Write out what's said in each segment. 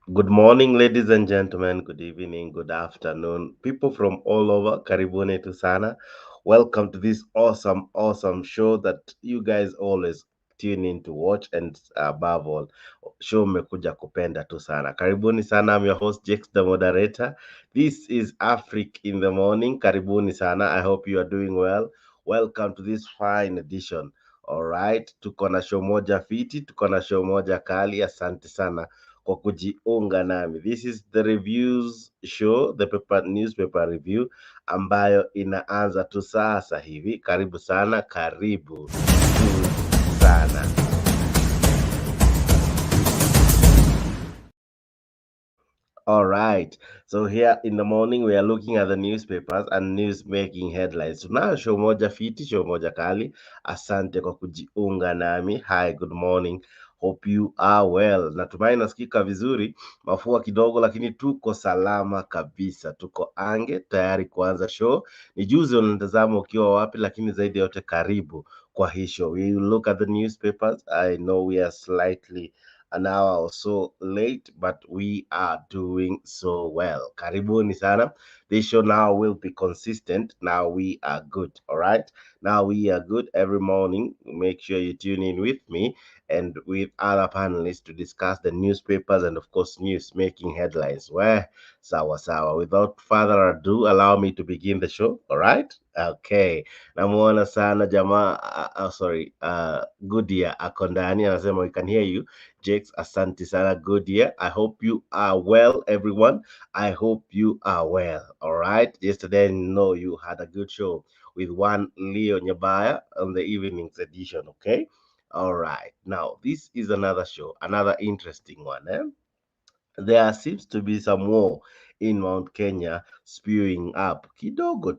Good morning, ladies and gentlemen. Good evening, good afternoon. People from all over, karibuni tu sana. Welcome to this awesome show that you guys always tune in to watch and above all, show mmekuja kupenda tu sana. Karibuni sana. I'm your host, Jex, the moderator. This is Afric in the morning. Karibuni sana. I hope you are doing well. Welcome to this fine edition. All right, tuko na show moja fiti, tuko na show moja kali. Asante sana kwa kujiunga nami. This is the reviews show, the newspaper review ambayo inaanza tu sasa hivi. Karibu sana, karibu tu sana. All right. So here in the morning we are looking at the newspapers and news making headlines. Tunayo show moja fiti, show moja kali. Asante kwa kujiunga nami. Hi, good morning. Hope you are well. Natumai nasikika vizuri, mafua kidogo lakini tuko salama kabisa. Tuko ange tayari kuanza show. Nijuze unatazama ukiwa wapi, lakini zaidi ya yote karibu kwa hii show. We will look at the newspapers. I know we are slightly an hour or so late, but we are doing so well. Karibuni sana. This show now will be consistent. Now we are good. All right. Now we are good every morning. Make sure you tune in with me and with other panelists to discuss the newspapers and, of course, news making headlines. Where sawa sawa. Without further ado, allow me to begin the show. All right. Okay. Namuona sana jamaa. Sorry. Goodia Akondani anasema we can hear you. Jakes, asante sana. Good year. I hope you are well, everyone. I hope you are well. All right. Yesterday, I know you had a good show with one Leo Nyabaya on the evening's edition. Okay. All right. Now, this is another show, another interesting one. There seems to be some war in Mount Kenya spewing up. Kidogo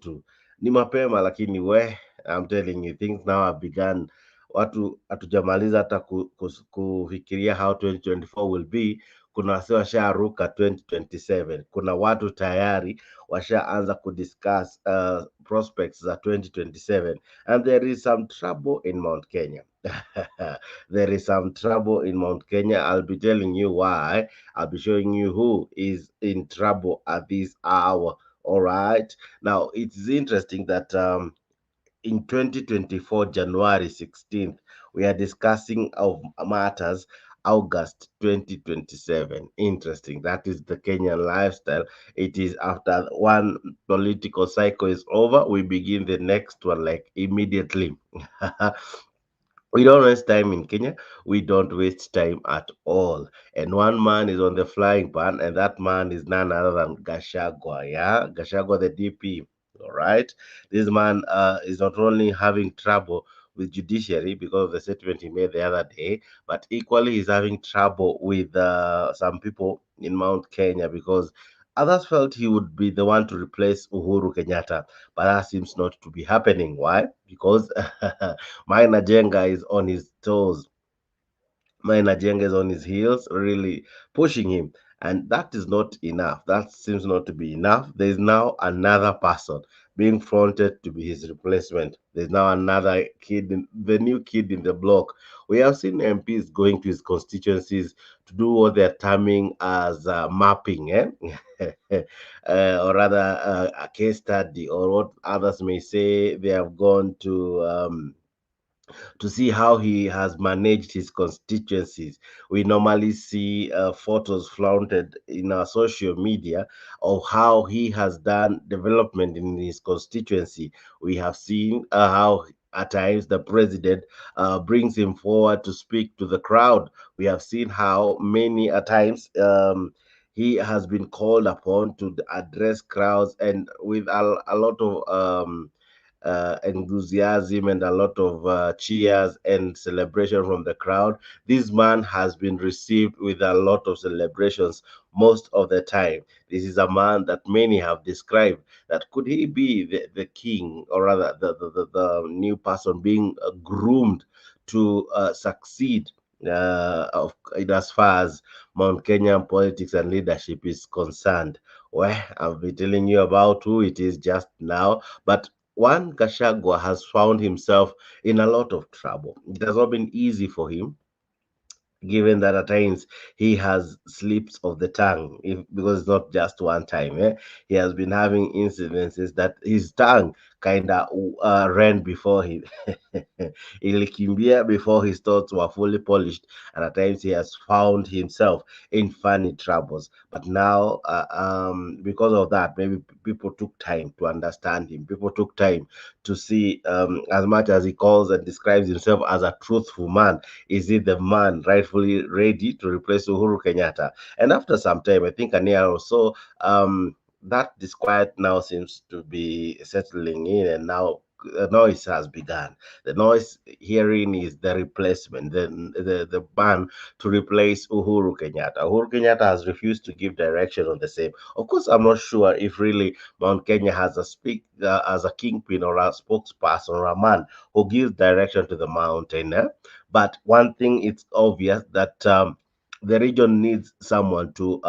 tu. Ni mapema lakini I'm telling you, things now have begun. Watu hatujamaliza hata kufikiria how 2024 will be. Kuna wase washaruka 2027. Kuna watu tayari washaanza kudiscuss prospects za 2027, and there is some trouble in Mount Kenya. There is some trouble in Mount Kenya. I'll be telling you why. I'll be showing you who is in trouble at this hour. All right. Now, it's interesting that in 2024, January 16th, we are discussing of matters August 2027. Interesting. That is the Kenyan lifestyle. It is after one political cycle is over, we begin the next one like immediately. We don't waste time in Kenya. We don't waste time at all. And one man is on the flying pan, and that man is none other than Gachagua. Yeah, Gachagua, the DP. All right. This man is not only having trouble with judiciary because of the statement he made the other day, but equally he's having trouble with some people in Mount Kenya because others felt he would be the one to replace Uhuru Kenyatta, but that seems not to be happening. Why? Because Maina Jenga is on his toes. Maina Jenga is on his heels, really pushing him. And that is not enough. That seems not to be enough. There is now another person being fronted to be his replacement. There's now another kid, the new kid in the block. We have seen MPs going to his constituencies to do what they're terming as mapping, or rather a case study, or what others may say they have gone to see how he has managed his constituencies. We normally see photos flaunted in our social media of how he has done development in his constituency. We have seen how at times the president brings him forward to speak to the crowd. We have seen how many at times he has been called upon to address crowds and with a lot of enthusiasm and a lot of cheers and celebration from the crowd. This man has been received with a lot of celebrations most of the time. This is a man that many have described that could he be the king, or rather the new person being groomed to succeed in as far as Mount Kenyan politics and leadership is concerned. Well, I'll be telling you about who it is just now, but one Gashagwa has found himself in a lot of trouble. It has not been easy for him given that at times he has slips of the tongue, because it's not just one time. He has been having incidences that his tongue kind of ran before he ilikimbia before his thoughts were fully polished, and at times he has found himself in funny troubles. But now, because of that, maybe people took time to understand him. People took time to see, as much as he calls and describes himself as a truthful man, is he the man rightfully ready to replace Uhuru Kenyatta? And after some time, I think a year or so, that disquiet now seems to be settling in, and now the noise has begun. The noise hearing is the replacement, the ban to replace Uhuru Kenyatta. Uhuru Kenyatta has refused to give direction on the same. Of course, I'm not sure if really Mount Kenya has a as a kingpin or a spokesperson or a man who gives direction to the mountain. But one thing it's obvious that the region needs someone to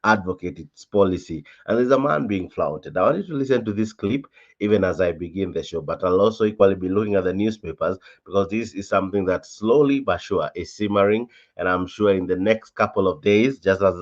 advocate its policy, and there's a man being flouted. I want you to listen to this clip even as I begin the show, but I'll also equally be looking at the newspapers, because this is something that slowly but sure is simmering, and I'm sure in the next couple of days, just as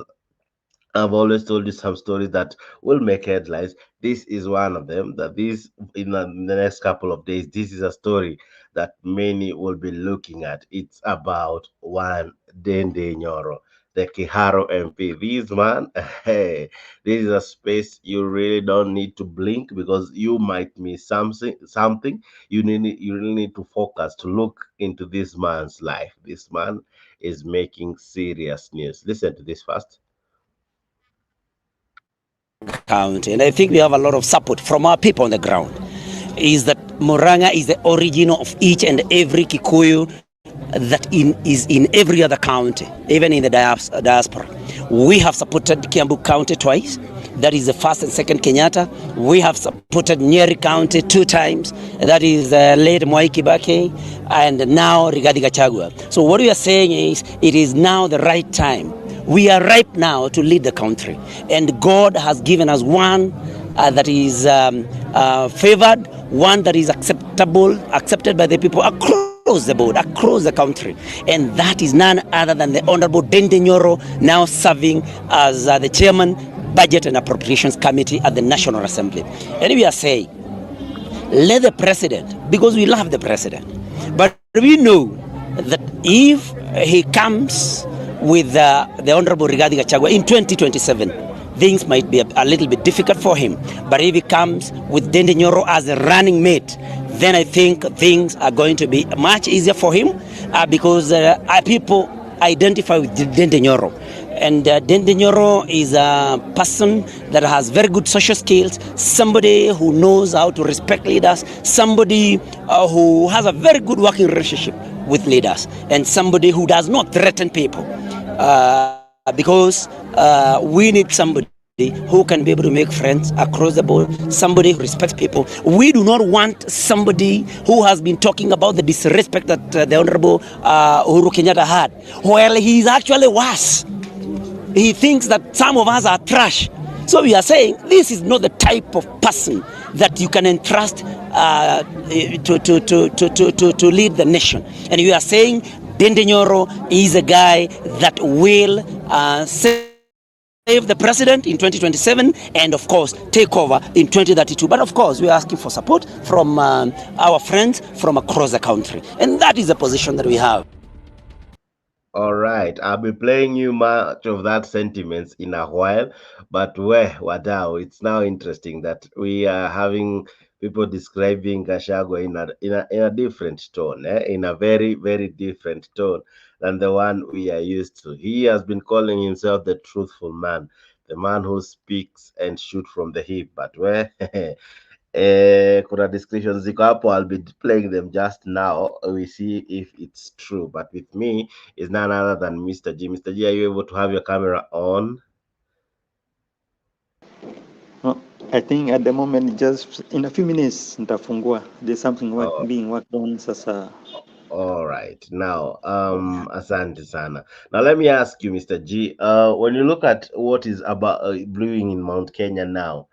I've always told you some stories that will make headlines. This is one of them. That this in the next couple of days, this is a story that many will be looking at. It's about one Dende Nyoro, the Kiharo MP. This man, hey, this is a space you really don't need to blink, because you might miss something. Something you really need to focus to look into this man's life. This man is making serious news. Listen to this first. County, and I think we have a lot of support from our people on the ground, is that Muranga is the origin of each and every Kikuyu is in every other county, even in the diaspora. We have supported Kiambu County twice. That is the first and second Kenyatta. We have supported Nyeri County 2 times. That is late Mwai Kibaki, and now Rigathi Gachagua. So what we are saying is, it is now the right time. We are ripe now to lead the country, and God has given us one that is favored, one that is accepted by the people across the board, across the country, and that is none other than the Honorable Dende Nyoro, now serving as the chairman, Budget and Appropriations Committee at the National Assembly. And we are saying, let the president, because we love the president, but we know that if he comes with the Honorable Rigathi Gachagua in 2027, things might be a little bit difficult for him. But if he comes with Dende Nyoro as a running mate, then I think things are going to be much easier for him, because people identify with Dende Nyoro. And Dende Nyoro is a person that has very good social skills, somebody who knows how to respect leaders, somebody who has a very good working relationship with leaders, and somebody who does not threaten people. Because we need somebody who can be able to make friends across the board, somebody who respects people. We do not want somebody who has been talking about the disrespect that the Honorable Uhuru Kenyatta had. Well, he is actually worse. He thinks that some of us are trash. So we are saying this is not the type of person that you can entrust to lead the nation. And we are saying Dende Nyoro is a guy that will save the president in 2027 and, of course, take over in 2032. But, of course, we are asking for support from our friends from across the country. And that is the position that we have. All right, I'll be playing you much of that sentiments in a while, but wadao, it's now interesting that we are having people describing Gachagua in a different tone, in a very very different tone than the one we are used to. He has been calling himself the truthful man, the man who speaks and shoot from the hip, but where kuna descriptions ziko hapo. I'll be playing them just now. We see if it's true. But with me is none other than Mr. G. Mr. G, are you able to have your camera on? No, I think at the moment, just in a few minutes, nitafungua. There's something Oh, being worked on sasa. all right. Now, asante sana. Now let me ask you, Mr. G. When you look at what is about brewing in Mount Kenya now,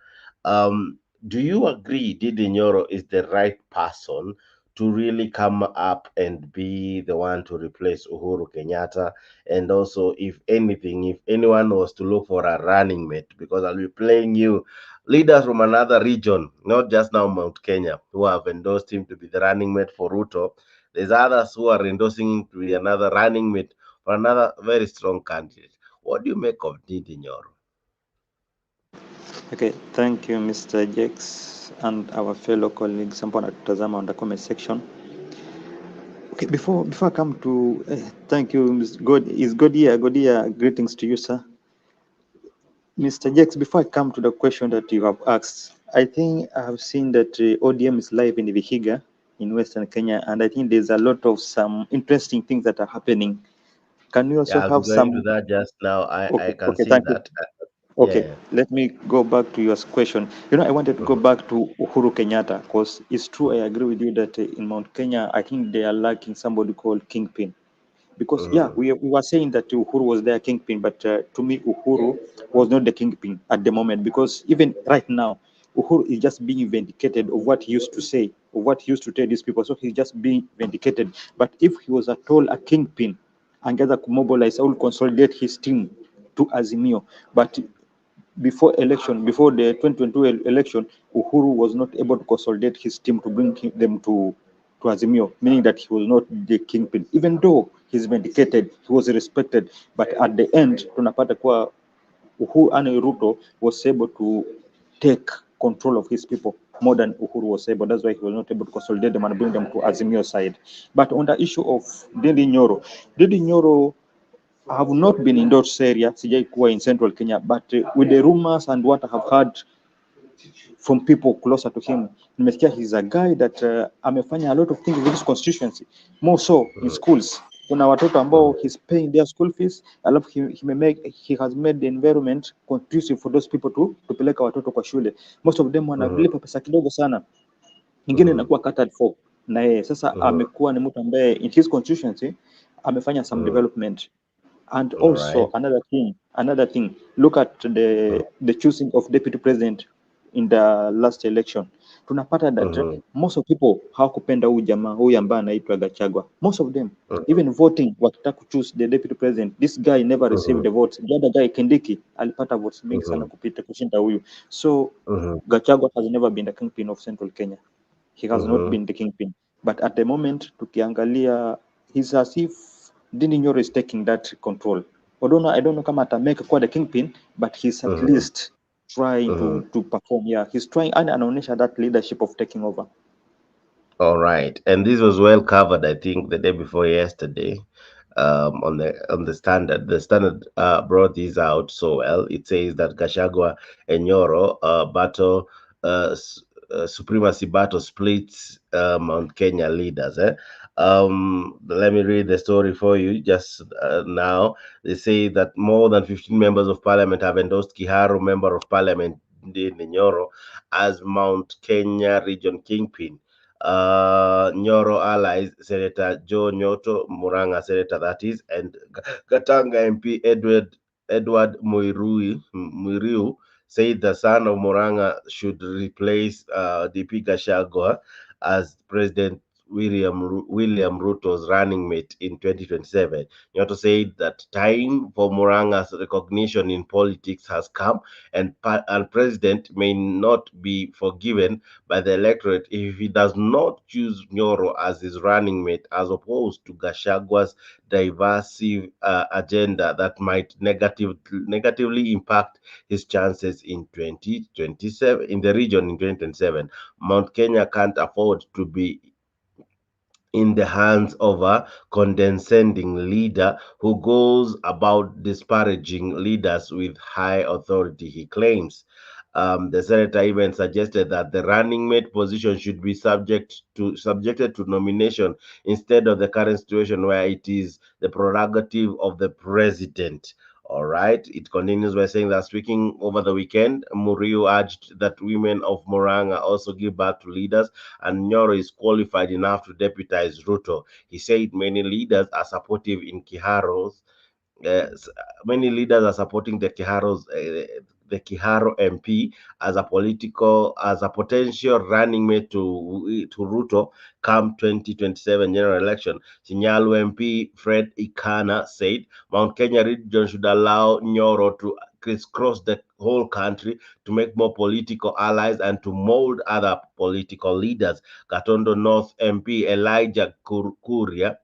do you agree Didi Nyoro is the right person to really come up and be the one to replace Uhuru Kenyatta. And also, if anything, if anyone was to look for a running mate, because I'll be playing you leaders from another region, not just now Mount Kenya, who have endorsed him to be the running mate for Ruto. There's others who are endorsing him to be another running mate for another very strong candidate. What do you make of Didi Nyoro? Okay, thank you Mr. Jex and our fellow colleagues ambao wanatutazama on the comment section. Okay, before I come to thank you Ms. God is Godia. Greetings to you, sir. Mr. Jex, before I come to the question that you have asked, I think I have seen that ODM is live in Vihiga in Western Kenya, and I think there's a lot of some interesting things that are happening. Can we also Yeah, I'll be have going to some? that just now. I Okay, can okay, see thank you. that. Okay, Yeah. let me go back to your question. You know, I wanted to go Mhm, back to Uhuru Kenyatta because it's true. I agree with you that in Mount Kenya, I think they are lacking somebody called Kingpin. Because yeah, mhm, we were saying that Uhuru was their kingpin, but to me, Uhuru was not the kingpin at the moment. Because even right now, Uhuru is just being vindicated of what he used to say, of what he used to tell these people. So he's just being vindicated. But if he was at all a kingpin, and gather to mobilize, I will consolidate his team to Azimio. But before election, before the 2022 election, Uhuru was not able to consolidate his team to bring them to Azimio, meaning that he was not the kingpin. Even though he's vindicated, he was respected, but at the end, tunapata kuwa Uhuru and Ruto was able to take control of his people more than Uhuru was able. That's why he was not able to consolidate them and bring them to Azimio side. But on the issue of Didi Nyoro have not been in those area, sijai kuwa in central Kenya, but with the rumors and what I have heard from people closer to him, nimesikia he's a guy that amefanya a lot of things with his constituency, more so in mhm, schools. Kuna watoto ambao mhm, he's paying their school fees, alafu he has made the environment conducive for those people to tupeleka watoto kwa shule. Most of them mhm, wanalipa pesa kidogo sana, ingine mhm, inakuwa catered for na yeye. Sasa mhm, amekuwa ni mtu ambaye in his constituency amefanya some mhm. development. And All also right. another thing, look at Mhm, the choosing of deputy president in the last election. Tunapata that mhm, most of people hawakupenda huyu jamaa huyu ambaye anaitwa Gachagua. Most of them mhm, even voting wakitaka choose the deputy president, this guy never received mhm, the votes. The other guy Kindiki alipata votes mingi sana mhm, kupita kushinda huyu. So mhm, Gachagua has never been the kingpin of Central Kenya. He has not mhm. been the kingpin. But at the moment, tukiangalia, he's as if Dini Nyoro is taking that control. I don't know kama atamake kuwa the kingpin, but he's at Mhm, least trying mhm. to perform. Yeah, he's trying and anaonyesha that leadership of taking over. All right, and this was well covered, I think, the day before yesterday, on the standard. The standard brought this out so well. It says that Gachagua and Nyoro battle, supremacy battle splits Mount Kenya leaders. Let me read the story for you just now. They say that more than 15 members of parliament have endorsed Kiharu, member of parliament Ndindi Nyoro, as Mount Kenya region kingpin. Nyoro allies Senator Joe Nyoto, Muranga Senator that is, and Katanga MP Edward Muiriu said the son of Muranga should replace DP Gachagua as President William Ruto's running mate in 2027. Nyoto said that time for Muranga's recognition in politics has come, and President may not be forgiven by the electorate if he does not choose Nyoro as his running mate, as opposed to Gashagua's divisive agenda that might negatively impact his chances in 2027 in the region in 2027. Mount Kenya can't afford to be in the hands of a condescending leader who goes about disparaging leaders with high authority, he claims. The senator even suggested that the running mate position should be subjected to nomination instead of the current situation where it is the prerogative of the president. All right. It continues by saying that speaking over the weekend, Murillo urged that women of Moranga also give birth to leaders, and Nyoro is qualified enough to deputize Ruto. He said many leaders are supportive in Kiharo's many leaders are supporting the Kiharo MP as a potential running mate to Ruto, come 2027 general election. Sinyalu MP Fred Ikana said Mount Kenya region should allow Nyoro to crisscross the whole country to make more political allies and to mold other political leaders. Gatondo North MP Elijah Kuroria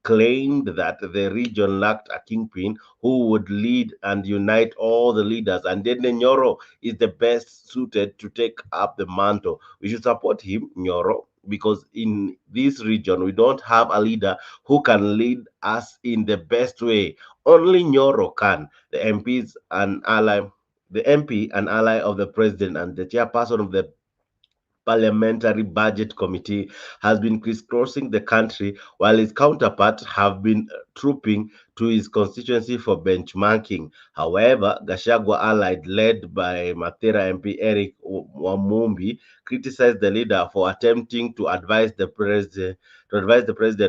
claimed that the region lacked a kingpin who would lead and unite all the leaders, and Dende Nyoro is the best suited to take up the mantle. We should support him, Nyoro, because in this region we don't have a leader who can lead us in the best way. Only Nyoro can. The MP and ally of the president and the chairperson of the Parliamentary Budget Committee, has been crisscrossing the country while his counterparts have been trooping to his constituency for benchmarking. However, Gachagua allied, led by Mathira MP Eric Wamumbi, criticized the leader for attempting to advise the president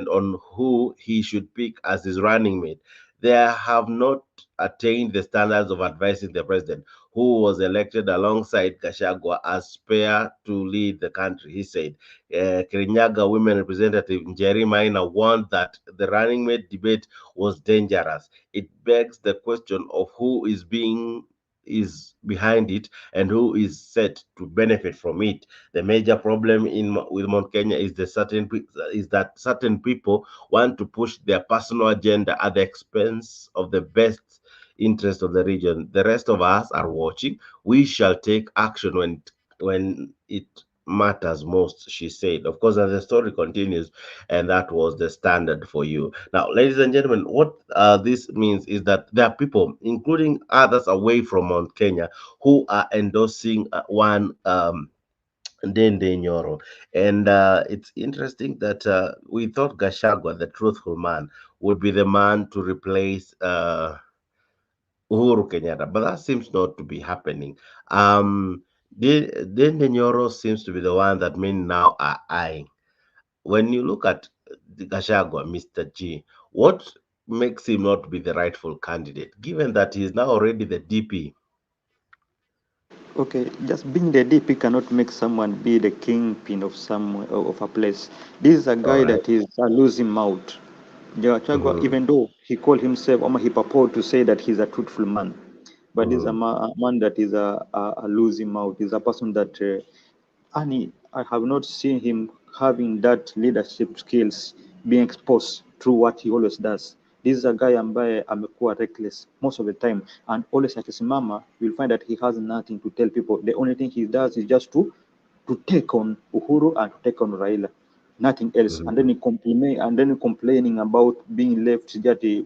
on who he should pick as his running mate. They have not attained the standards of advising the president, who was elected alongside Gachagua as spare to lead the country, he said. Kirinyaga women representative Njeri Maina warned that the running mate debate was dangerous. It begs the question of who is behind it and who is set to benefit from it. The major problem with Mount Kenya is that certain people want to push their personal agenda at the expense of the best interest of the region. The rest of us are watching. We shall take action when it matters most, she said. Of course, as the story continues, and that was the standard for you. Now, ladies and gentlemen, what this means is that there are people, including others away from Mount Kenya, who are endorsing one Dende Nyoro. And it's interesting that we thought Gachagua, the truthful man, would be the man to replace Uhuru Kenyatta, but that seems not to be happening. Dende Nyoro seems to be the one that many now are eyeing. When you look at the Gachagua, Mr. G, what makes him not be the rightful candidate, given that he is now already the DP? Okay, just being the DP cannot make someone be the kingpin of some of a place. This is a All guy right. that is losing mouth. Gachagua, Mm-hmm. even though he called himself, or he purported to say that he's a truthful man, but this is Mm-hmm. a man that is a losing mouth. He's a person that and I have not seen him having that leadership skills being exposed through what he always does. This is a guy ambaye amekuwa reckless most of the time, and always akisimama, you'll find that he has nothing to tell people. The only thing he does is just to take on Uhuru and to take on Raila, nothing else. And then Mm-hmm. he complaining about being left jati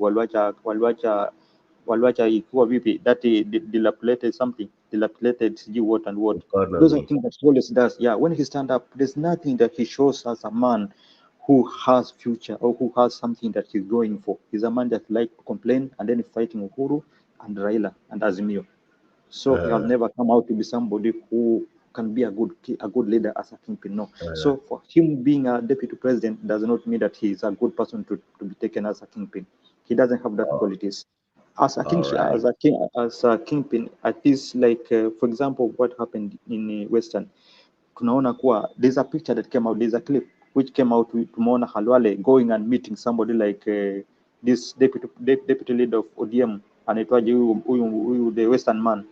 walwacha ikiwa vipi that dilapidated something, dilapidated sijui what and what. Those are Economy. things that he always does. Yeah, when he stand up, there's nothing that he shows as a man who has future or who has something that he's going for. He's a man that like to complain and then fighting Uhuru and Raila and Azimio. So he has Uh, never come out to be somebody who can be a good leader as a kingpin. No. uh, So for him being a deputy president does not mean that he is a good person to be taken as a kingpin. He doesn't have that oh, qualities. As a king, all right. as a kingpin, at least like for example, what happened in Western, tunaona kuwa there's a picture that came out, there's a clip which came out. Tumeona Halwale going and meeting somebody like this deputy leader of ODM anaitwaje huyu the Western man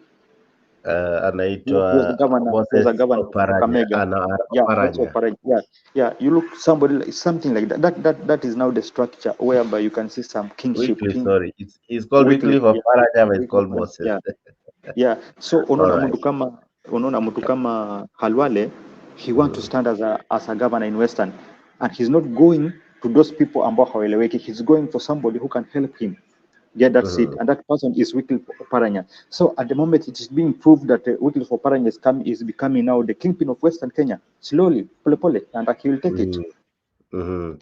who was the Anaitwa governor, Moses of Oparanya. Kakamega. Yeah, that's Oparanya, Oparanya. Yeah, yeah. You look somebody like something like that. That is now the structure whereby you can see some kingship, Wycliffe, king sorry. It's called Wycliffe. Wycliffe of Yeah, Oparanya, but it's Wycliffe called Oparanya. Moses. Yeah, yeah. So All right. unaona mtu kama Halwale, he want to Mhm. stand as a governor in Western, and he's not going to those people ambao hawaeleweki. He's going for somebody who can help him get that seat, Mhm. and that person is Wycliffe Oparanya. So at the moment, it is being proved that Wycliffe Oparanya is becoming now the kingpin of Western Kenya, slowly, pole pole, and he will take it. Mhm. Mhm.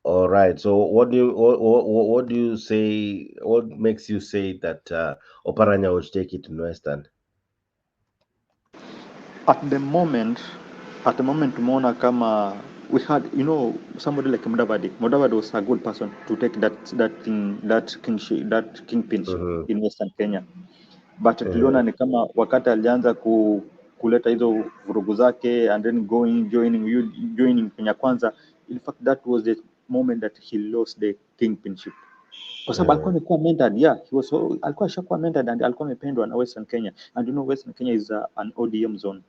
All right. So what do you say? What makes you say that Oparanya would take it in Western? At the moment, tumeona kama we had, somebody like Mudavadi. Mudavadi was a good person to take that kingship, that kingpinship Mhm. in Western Kenya. But tuliona Mhm. ni kama wakati alianza kuleta hizo vurugu zake and then joining Kenya Kwanza. In fact, that was the moment that he lost the kingpinship, kwa sababu alikuwa amekuwa mentored, alikuwa ashakuwa mentored and alikuwa amependwa na Western Kenya, and you know Western Kenya is an ODM zone.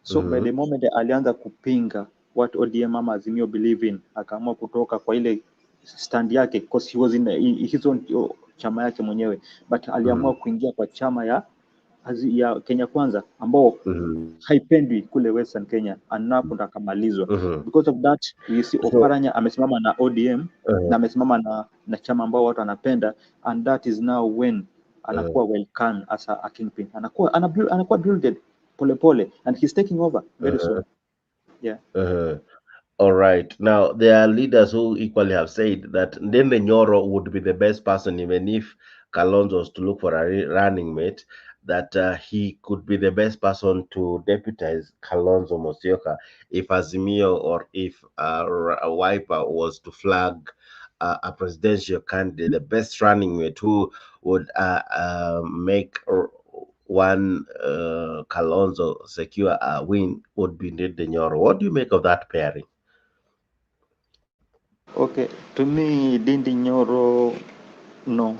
So by the moment alianza kupinga what ODM ama Azimio believe in, akaamua kutoka kwa ile stand yake, because he was in his own chama yake mwenyewe, but aliamua kuingia kwa chama ya Kenya Kwanza ambao haipendwi kule Western Kenya, anapo akamalizwa. Because of that you see Oparanya amesimama na ODM na amesimama na chama ambao watu anapenda, and that is now when anakuwa welcome as a kingpin, anakuwa builded pole and he's taking over very soon. All right. Now, there are leaders who equally have said that Ndende Nyoro would be the best person, even if Kalonzo was to look for a running mate, that he could be the best person to deputize Kalonzo Musyoka if Azimio or if Wiper was to flag a presidential candidate. The best running mate who would make one Kalonzo secure a win would be Ndende Nyoro. What do you make of that pairing? Okay, to me, Ndindi Nyoro, no.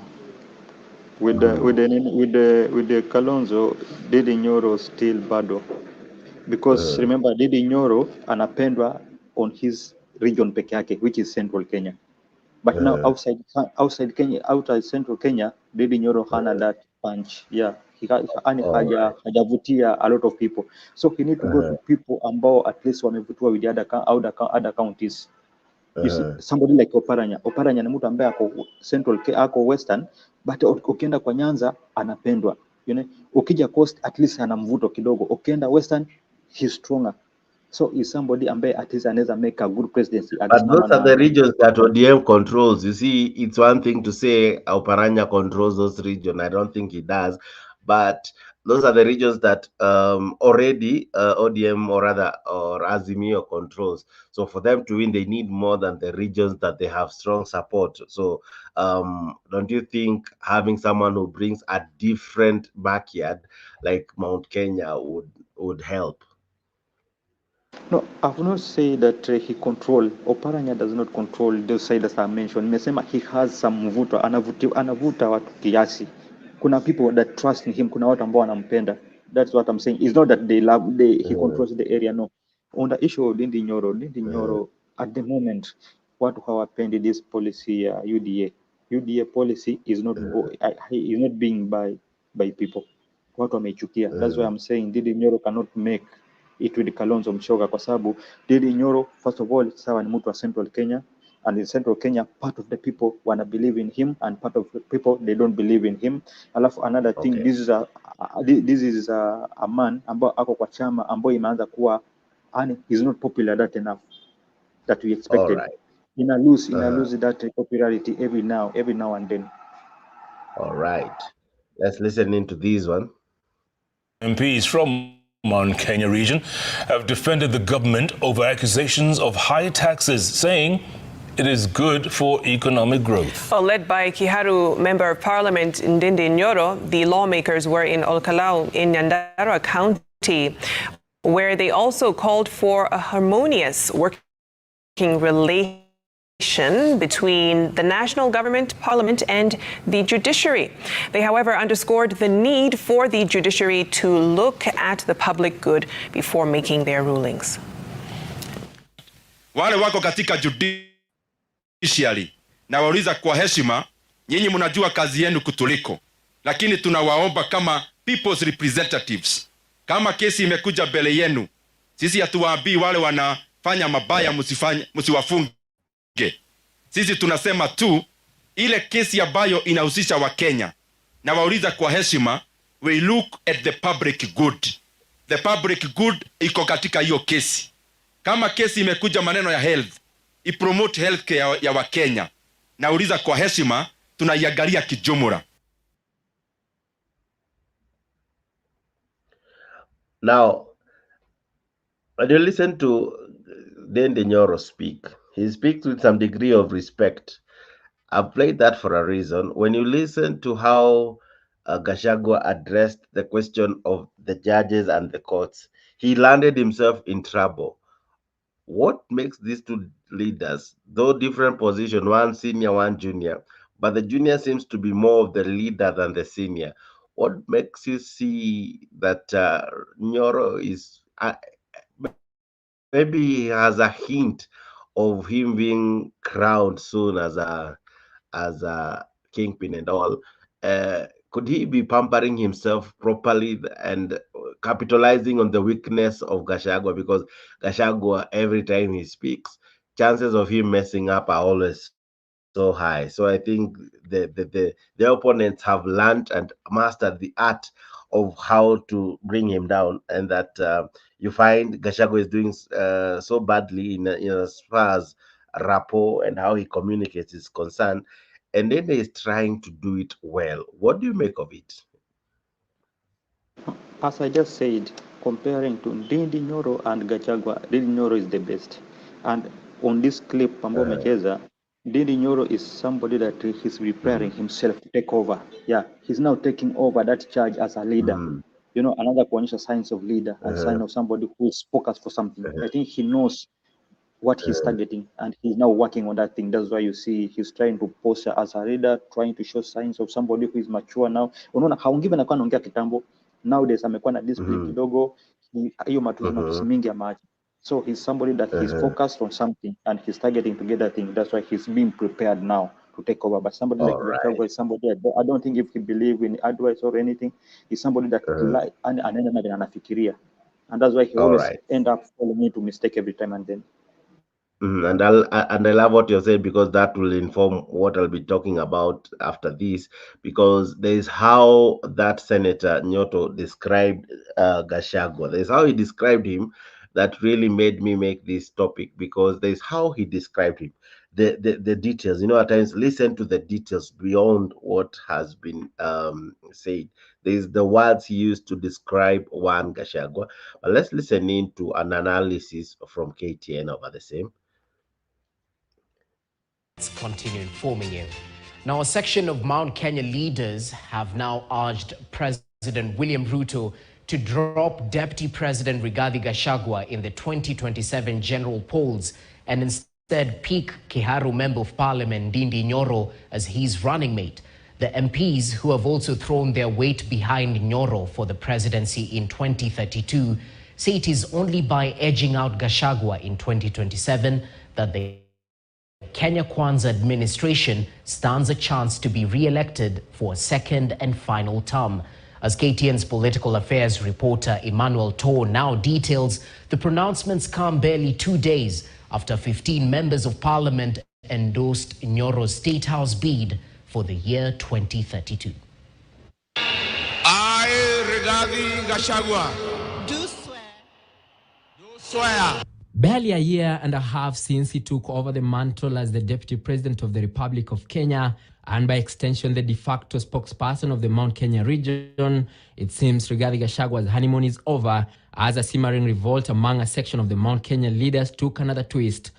With the Kalonzo, Ndindi Nyoro still bado, because remember Ndindi Nyoro anapendwa on his region peke yake, which is Central Kenya. But now outside Kenya, outside Central Kenya, Ndindi Nyoro hana that punch. Hajavutia a lot of people, so he need to go to people ambao at least wamevutiwa with the other counties. You see, somebody like Oparanya ni mtu ambaye ako Central, ako Western, but ukienda kwa Nyanza anapendwa. You know, ukija Coast at least ana mvuto kidogo. Ukienda Western he's stronger. So he's somebody ambaye at least anaweza make a good presidency. But those are the regions that ODM controls. You see, it's one thing to say Oparanya controls those regions. I don't think he does. But those are the regions that already ODM or Azimio controls. So for them to win, they need more than the regions that they have strong support. So don't you think having someone who brings a different backyard like Mount Kenya would help? No, I will not say that he control. Oparanya does not control those sides I mentioned. Nimesema he has some mvuto, anavuta watu kiasi. Kuna people that trust in him, kuna watu ambao wanampenda. That's what I'm saying. It's not that he controls the area, no. On the issue of Ndindi Nyoro, at the moment, watu hawapendi this policy ya UDA. UDA policy is not being by people. Watu wameichukia. That's why I'm saying Ndindi Nyoro cannot make it with Kalonzo Musyoka, kwa sababu Ndindi Nyoro, first of all, sawa ni mtu wa Central Kenya, and in Central Kenya part of the people wanna believe in him and part of the people they don't believe in him. Alafu another thing, this is a man ambao ako kwa chama ambao imeanza kuwa he's not popular that enough that we expected. Ina lose that popularity every now and then. All right, let's listen into this one. MPs from Mount Kenya region have defended the government over accusations of high taxes, saying it is good for economic growth. Well, led by Kiharu Member of Parliament Ndindi Nyoro, the lawmakers were in Olkalau in Nyandarua County, where they also called for a harmonious working relation between the national government, parliament, and the judiciary. They, however, underscored the need for the judiciary to look at the public good before making their rulings. Wale wako katika judiciary na wauliza kwa heshima, nyinyi mnajua kazi yenu kutuliko, lakini tunawaomba kama people's representatives, kama kesi imekuja mbele yenu, sisi hatuwaambii wale wanafanya mabaya msiwafunge. Sisi tunasema tu ile kesi ambayo inahusisha wa Kenya, na wauliza kwa heshima, we look at the public good. The public good iko katika hiyo kesi. Kama kesi imekuja maneno ya health, ipromote healthcare ya wa Kenya, na uliza kwa heshima, tunaiangalia kijumla. Now, when you listen to Ndindi Nyoro speak, he speaks with some degree of respect. I've played that for a reason. When you listen to how Gachagua addressed the question of the judges and the courts. He landed himself in trouble. What makes these two leaders, though different position, one senior, one junior, but the junior seems to be more of the leader than the senior? What makes you see that Nyoro is maybe he has a hint of him being crowned soon as a kingpin and all? Could he be pampering himself properly and capitalizing on the weakness of Gachagua? Because Gachagua, every time he speaks, chances of him messing up are always so high. So I think the opponents have learned and mastered the art of how to bring him down, and that you find Gachagua is doing so badly in as far as rapport and how he communicates is concerned, and then he's trying to do it well. What do you make of it? As I just said, comparing to Ndindi Nyoro and Gachagua, Ndindi Nyoro is the best. And on this clip, ambao umecheza, Ndindi Nyoro is somebody that he's preparing himself to take over. Yeah, he's now taking over that charge as a leader. You know, another kuonyesha signs of leader and sign of somebody who is focused for something. I think he knows what he's targeting and he's now working on that thing. That's why you see he's trying to posture as a leader, trying to show signs of somebody who is mature now. Unaona haungivi anakuwa anaongea kitambo, nowadays amekuwa na display kidogo, hiyo matusi mingi ya maji. So he's somebody that he's focused on something and he's targeting to get that thing. That's why he's being prepared now to take over. But somebody like Gachagua is somebody I don't think if he believe in advice or anything, he's somebody that like anaenda na anafikiria. And that's why he always end up falling into mistake every time and then. And I love what you're saying, because that will inform what I'll be talking about after this. Because there is how that Senator Nyoto described Gachagua. There's how he described him that really made me make this topic, because there's how he described him. The details, at times listen to the details beyond what has been said. There's the words he used to describe one Gachagua. But let's listen in to an analysis from KTN over the same. Let's continue informing you. Now, a section of Mount Kenya leaders have now urged President William Ruto to drop Deputy President Rigathi Gachagua in the 2027 general polls and instead pick Kiharu Member of Parliament Ndindi Nyoro as his running mate. The MPs, who have also thrown their weight behind Nyoro for the presidency in 2032, say it is only by edging out Gachagua in 2027 that the Kenya Kwanza administration stands a chance to be re-elected for a second and final term. As KTN's political affairs reporter Emmanuel Toh now details, the pronouncements come barely 2 days after 15 members of parliament endorsed Nyoro's State House bid for the year 2032. I, Rigathi Gachagua, do swear. Barely a year and a half since he took over the mantle as the Deputy President of the Republic of Kenya, and by extension the de facto spokesperson of the Mount Kenya region, it seems Rigathi Gachagua's honeymoon is over, as a simmering revolt among a section of the Mount Kenya leaders took another twist.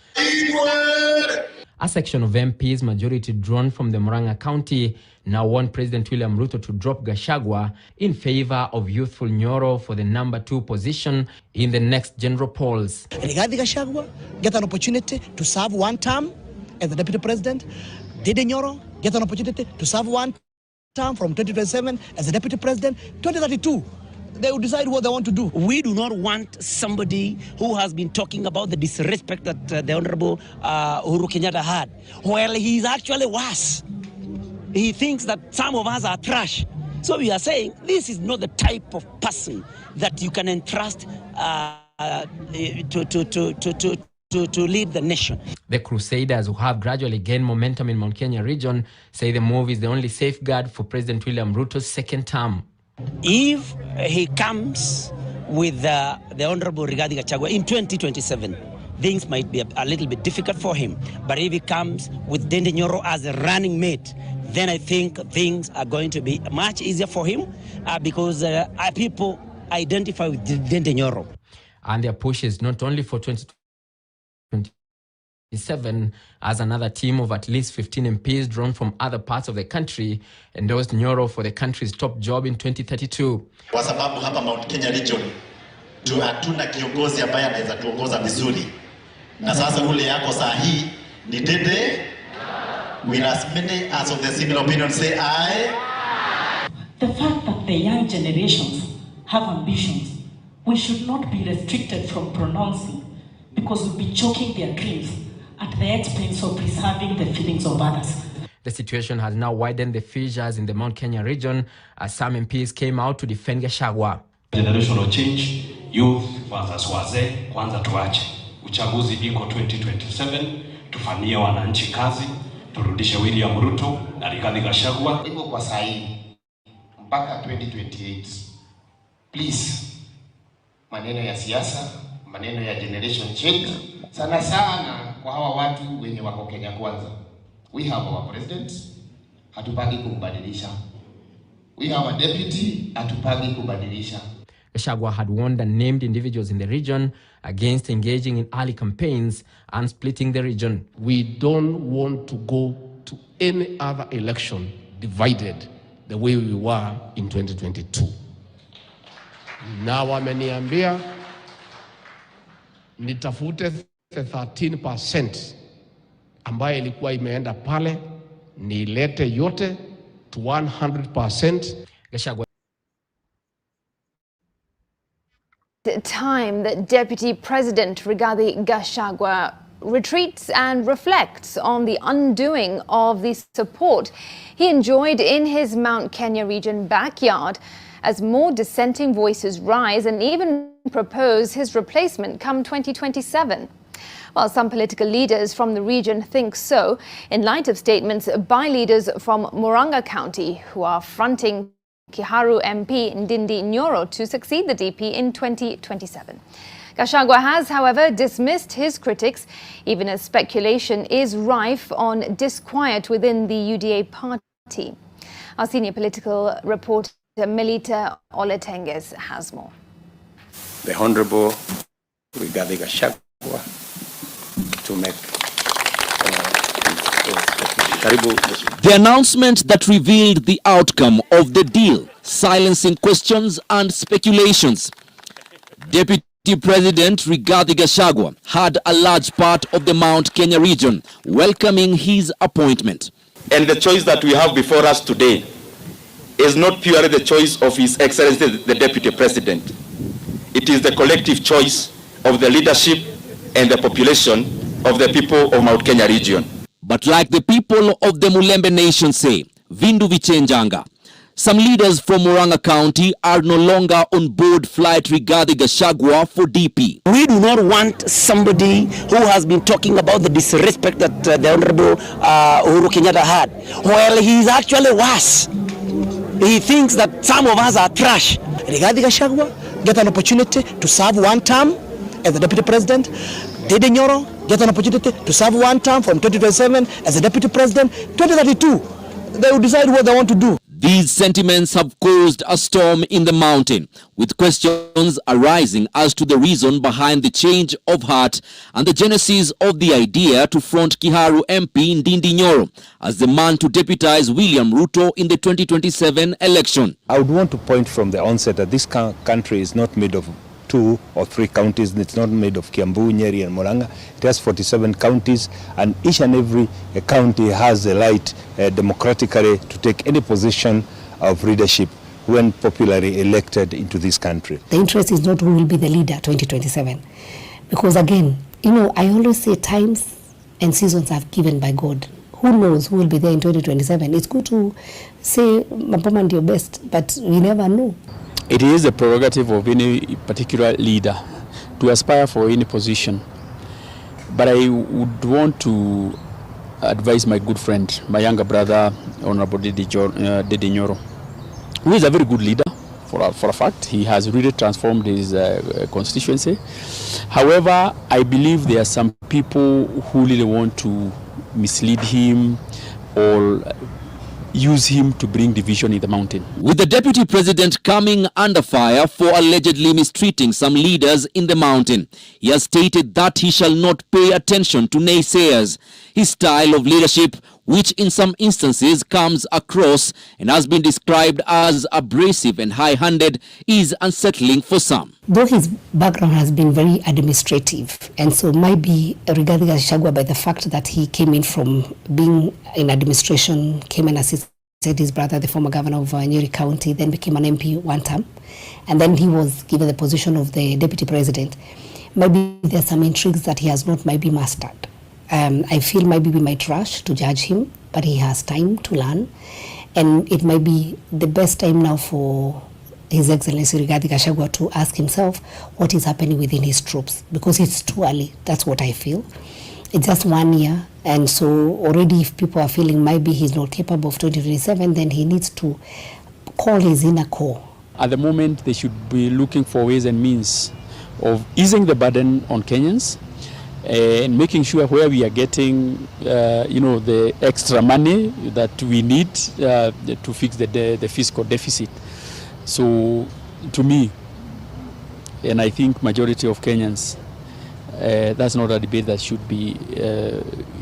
A section of MPs, majority drawn from the Murang'a County, now want President William Ruto to drop Gachagua in favor of youthful Nyoro for the number 2 position in the next general polls. Rigathi Gachagua get an opportunity to serve 1 term as the Deputy President. Ndindi Nyoro get an opportunity to serve 1 term from 2027 as the Deputy President. 2032. They will decide what they want to do. We do not want somebody who has been talking about the disrespect that the Honorable Uhuru Kenyatta had. Well, he's actually worse. He thinks that some of us are trash. So we are saying this is not the type of person that you can entrust to lead the nation. The Crusaders, who have gradually gained momentum in Mount Kenya region, say the move is the only safeguard for President William Ruto's second term. If he comes with the Honorable Rigathi Gachagua in 2027, things might be a little bit difficult for him. But if he comes with Ndindi Nyoro as a running mate, then I think things are going to be much easier for him because people identify with Ndindi Nyoro. And their push is not only for 2027, as another team of at least 15 MPs drawn from other parts of the country endorsed Nyoro for the country's top job in 2032. Kwa sababu hapa Mount Kenya region hatuna kiongozi ambaye anaweza tuongoza vizuri. Na sasa ule yako saa hii ni Dede. Will as many as of the similar opinion say aye? The fact that the young generations have ambitions, we should not be restricted from pronouncing because we'll be choking their dreams at the expense of preserving the feelings of others. The situation has now widened the fissures in the Mount Kenya region as some MPs came out to defend Gachagua. Generational change, youth versus wazee, kwanza tuache. Uchaguzi iko 2027, tufanyie wananchi kazi, turudishe William Ruto na Rigathi Gachagua. Hivyo kwa sahi mpaka 2028. Please, maneno ya siasa, maneno ya generation change, sana sana kwa hawa watu wenye wako Kenya kwanza. We have our president, hatupagi kumbadilisha. We have a deputy, hatupagi kubadilisha. Gachagua had warned unnamed individuals in the region against engaging in early campaigns and splitting the region. We don't want to go to any other election divided the way we were in 2022. Na wameniambia nitafute 13% ambayo ilikuwa imeenda pale nilete yote to 100%. Gachagua time that Deputy President Rigathi Gachagua retreats and reflects on the undoing of the support he enjoyed in his Mount Kenya region backyard as more dissenting voices rise and even propose his replacement come 2027. While some political leaders from the region think so, in light of statements by leaders from Murang'a County who are fronting Kiharu MP Ndindi Nyoro to succeed the DP in 2027. Gachagua has, however, dismissed his critics, even as speculation is rife on disquiet within the UDA party. Our senior political reporter Melita Oletenges has more. The Honorable Rigathi Gachagua to make the announcement that revealed the outcome of the deal, silencing questions and speculations. Deputy President Rigathi Gachagua had a large part of the Mount Kenya region welcoming his appointment. And the choice that we have before us today is not purely the choice of His Excellency the Deputy President. It is the collective choice of the leadership and the population of the people of Mount Kenya region. But like the people of the Mulembe Nation say, Vindu vichenjanga. Some leaders from Murang'a County are no longer on board flight Rigathi Gachagua for DP. We do not want somebody who has been talking about the disrespect that the Honorable Uhuru Kenyatta had. Well, he is actually worse. He thinks that some of us are trash. Rigathi Gachagua get an opportunity to serve one term as the deputy president. Dede Nyoro get an opportunity to serve one term from 2027 as the deputy president. 2032, they will decide what they want to do. These sentiments have caused a storm in the mountain, with questions arising as to the reason behind the change of heart and the genesis of the idea to front Kiharu MP Ndindi Nyoro as the man to deputize William Ruto in the 2027 election. I would want to point from the onset that this country is not made of 2 or 3 counties. It's not made of Kiambu, Nyeri and Murang'a. It has 47 counties, and each and every county has the right democratically to take any position of leadership when popularly elected into this country. The interest is not who will be the leader 2027. Because again, I always say times and seasons are given by God. Who knows who will be there in 2027? It's good to say Mapoma ndio best, but we never know. It is the prerogative of any particular leader to aspire for any position. But I would want to advise my good friend, my younger brother, Honorable Dede Nyoro, who is a very good leader for a fact. He has really transformed his constituency. However, I believe there are some people who really want to mislead him or use him to bring division in the mountain. With the deputy president coming under fire for allegedly mistreating some leaders in the mountain, he has stated that he shall not pay attention to naysayers. His style of leadership, which in some instances comes across and has been described as abrasive and high-handed, is unsettling for some. Though his background has been very administrative, and so might be regarding Gachagua by the fact that he came in from being in administration, came and assisted his brother, the former governor of Nyeri County, then became an MP one term, and then he was given the position of the deputy president. Maybe there are some intrigues that he has not maybe mastered. I feel maybe we might rush to judge him, but he has time to learn, and it might be the best time now for His Excellency Rigathi Gachagua to ask himself what is happening within his troops, because it's too early. That's what I feel. It's just 1 year, and so already if people are feeling maybe he's not capable of 2027, then he needs to call his inner core. At the moment, they should be looking for ways and means of easing the burden on Kenyans and making sure where we are getting, the extra money that we need to fix the fiscal deficit. So, to me, and I think majority of Kenyans, that's not a debate that should be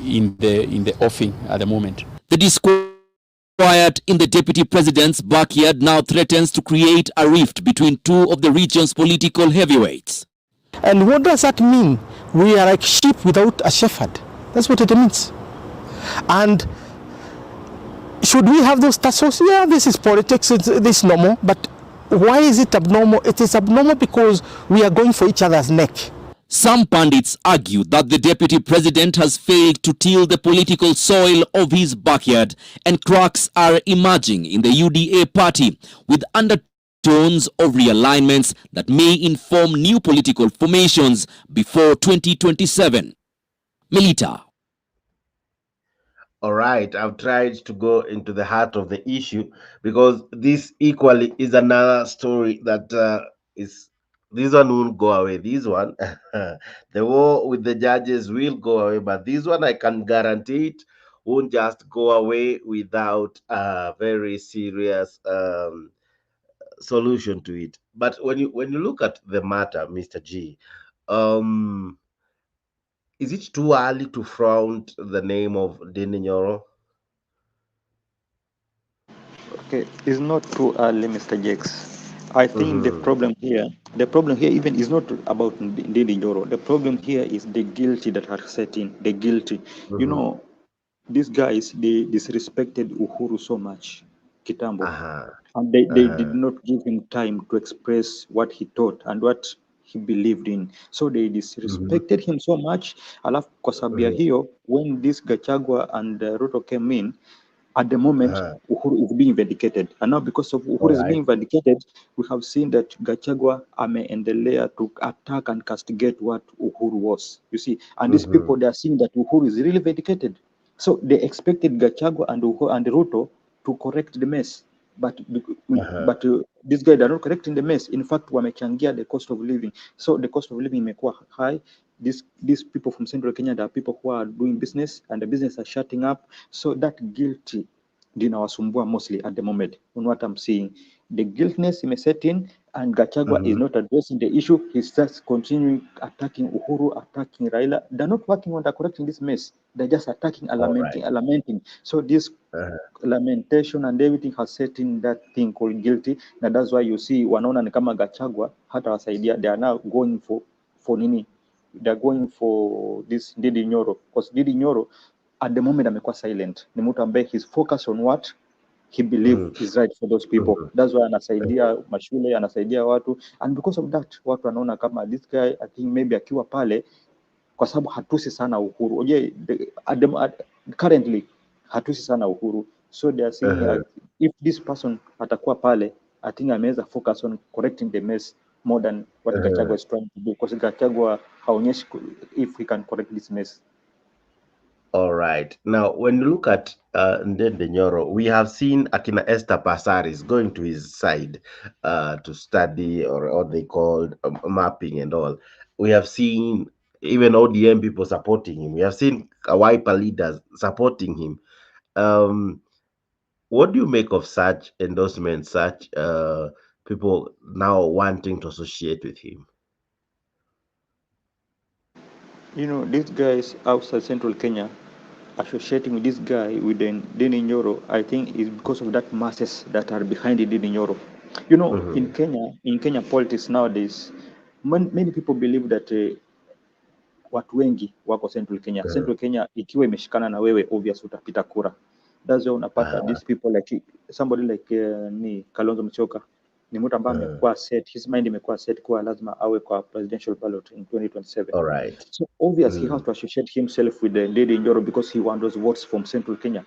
in the offing at the moment. The disquiet in the deputy president's backyard now threatens to create a rift between two of the region's political heavyweights. And what does that mean? We are like sheep without a shepherd. That's what it means. And should we have those tussles? Yeah, this is politics, this is normal. But why is it abnormal? It is abnormal because we are going for each other's neck. Some pundits argue that the deputy president has failed to till the political soil of his backyard, and cracks are emerging in the UDA party, with undertones of realignments that may inform new political formations before 2027. Melita. All right, I've tried to go into the heart of the issue because this equally is another story that this one won't go away. This one, the war with the judges will go away, but this one I can guarantee it won't just go away without a very serious solution to it. But when you look at the matter, Mr. G, is it too early to front the name of Deni Nyoro? Okay, it's not too early, Mr. Jakes. I think the problem here even is not about Deni Nyoro. The problem here is the guilty that are set in, the guilty. You know, these guys, they disrespected Uhuru so much, Kitambo. And they did not give him time to express what he thought and what he believed in. So they disrespected him so much. Alafu kwa sababu ya hiyo, when this Gachagua and Ruto came in, at the moment, Uhuru is being vindicated. And now because of Uhuru is being vindicated, we have seen that Gachagua ameendelea to attack and castigate what Uhuru was. You see, and these people, they are seeing that Uhuru is really vindicated. So they expected Gachagua and Ruto to correct the mess. But these guys are not correcting the mess. In fact, wamechangia the cost of living. So the cost of living imekuwa high. These people from Central Kenya, there are people who are doing business and the business are shutting up. So that guilty dinawasumbua mostly at the moment on what I'm seeing. The guiltness may set in, and Gachagua is not addressing the issue. He's just continuing attacking Uhuru, attacking Raila. They're not working on correcting this mess. They're just attacking and lamenting. So this lamentation and everything has set in that thing called guilty. Now that's why you see wanaona ni kama Gachagua hata wasaidia. They are now going for nini? They're going for this Didi Nyoro, because Didi Nyoro at the moment amekuwa silent. Ni mtu ambaye he's focused on what he believes is right for those people. That's why anasaidia mashule, anasaidia watu, and because of that watu wanaona kama this guy, I think maybe akiwa pale, kwa sababu hatusi sana Uhuru. Oje, currently hatusi sana Uhuru, so they are saying if this person atakuwa pale, I think ameweza focus on correcting the mess more than what Gachagua is trying to do, because Gachagua haonyeshi if he can correct this mess. All right. Now, when you look at Ndende Nyoro, we have seen Akina Esther Passaris going to his side to study or what they called mapping and all. We have seen even ODM people supporting him. We have seen Wiper leaders supporting him. What do you make of such endorsements, such people now wanting to associate with him? You know, these guys outside central Kenya associating with this guy with the Deni Nyoro, I think is because of that masses that are behind the Deni Nyoro. You know, in Kenya politics nowadays, many people believe that watu wengi wako Central Kenya. Central Kenya ikiwa imeshikana na wewe, obvious utapita kura. That's why unapata these people like somebody like ni Kalonzo Musyoka ni mtu ambaye amekuwa set, his mind imekuwa set kuwa lazima awe kwa presidential ballot in 2027. All right. So obvious he has to associate himself with the Ndindi Nyoro because he wants those votes from Central Kenya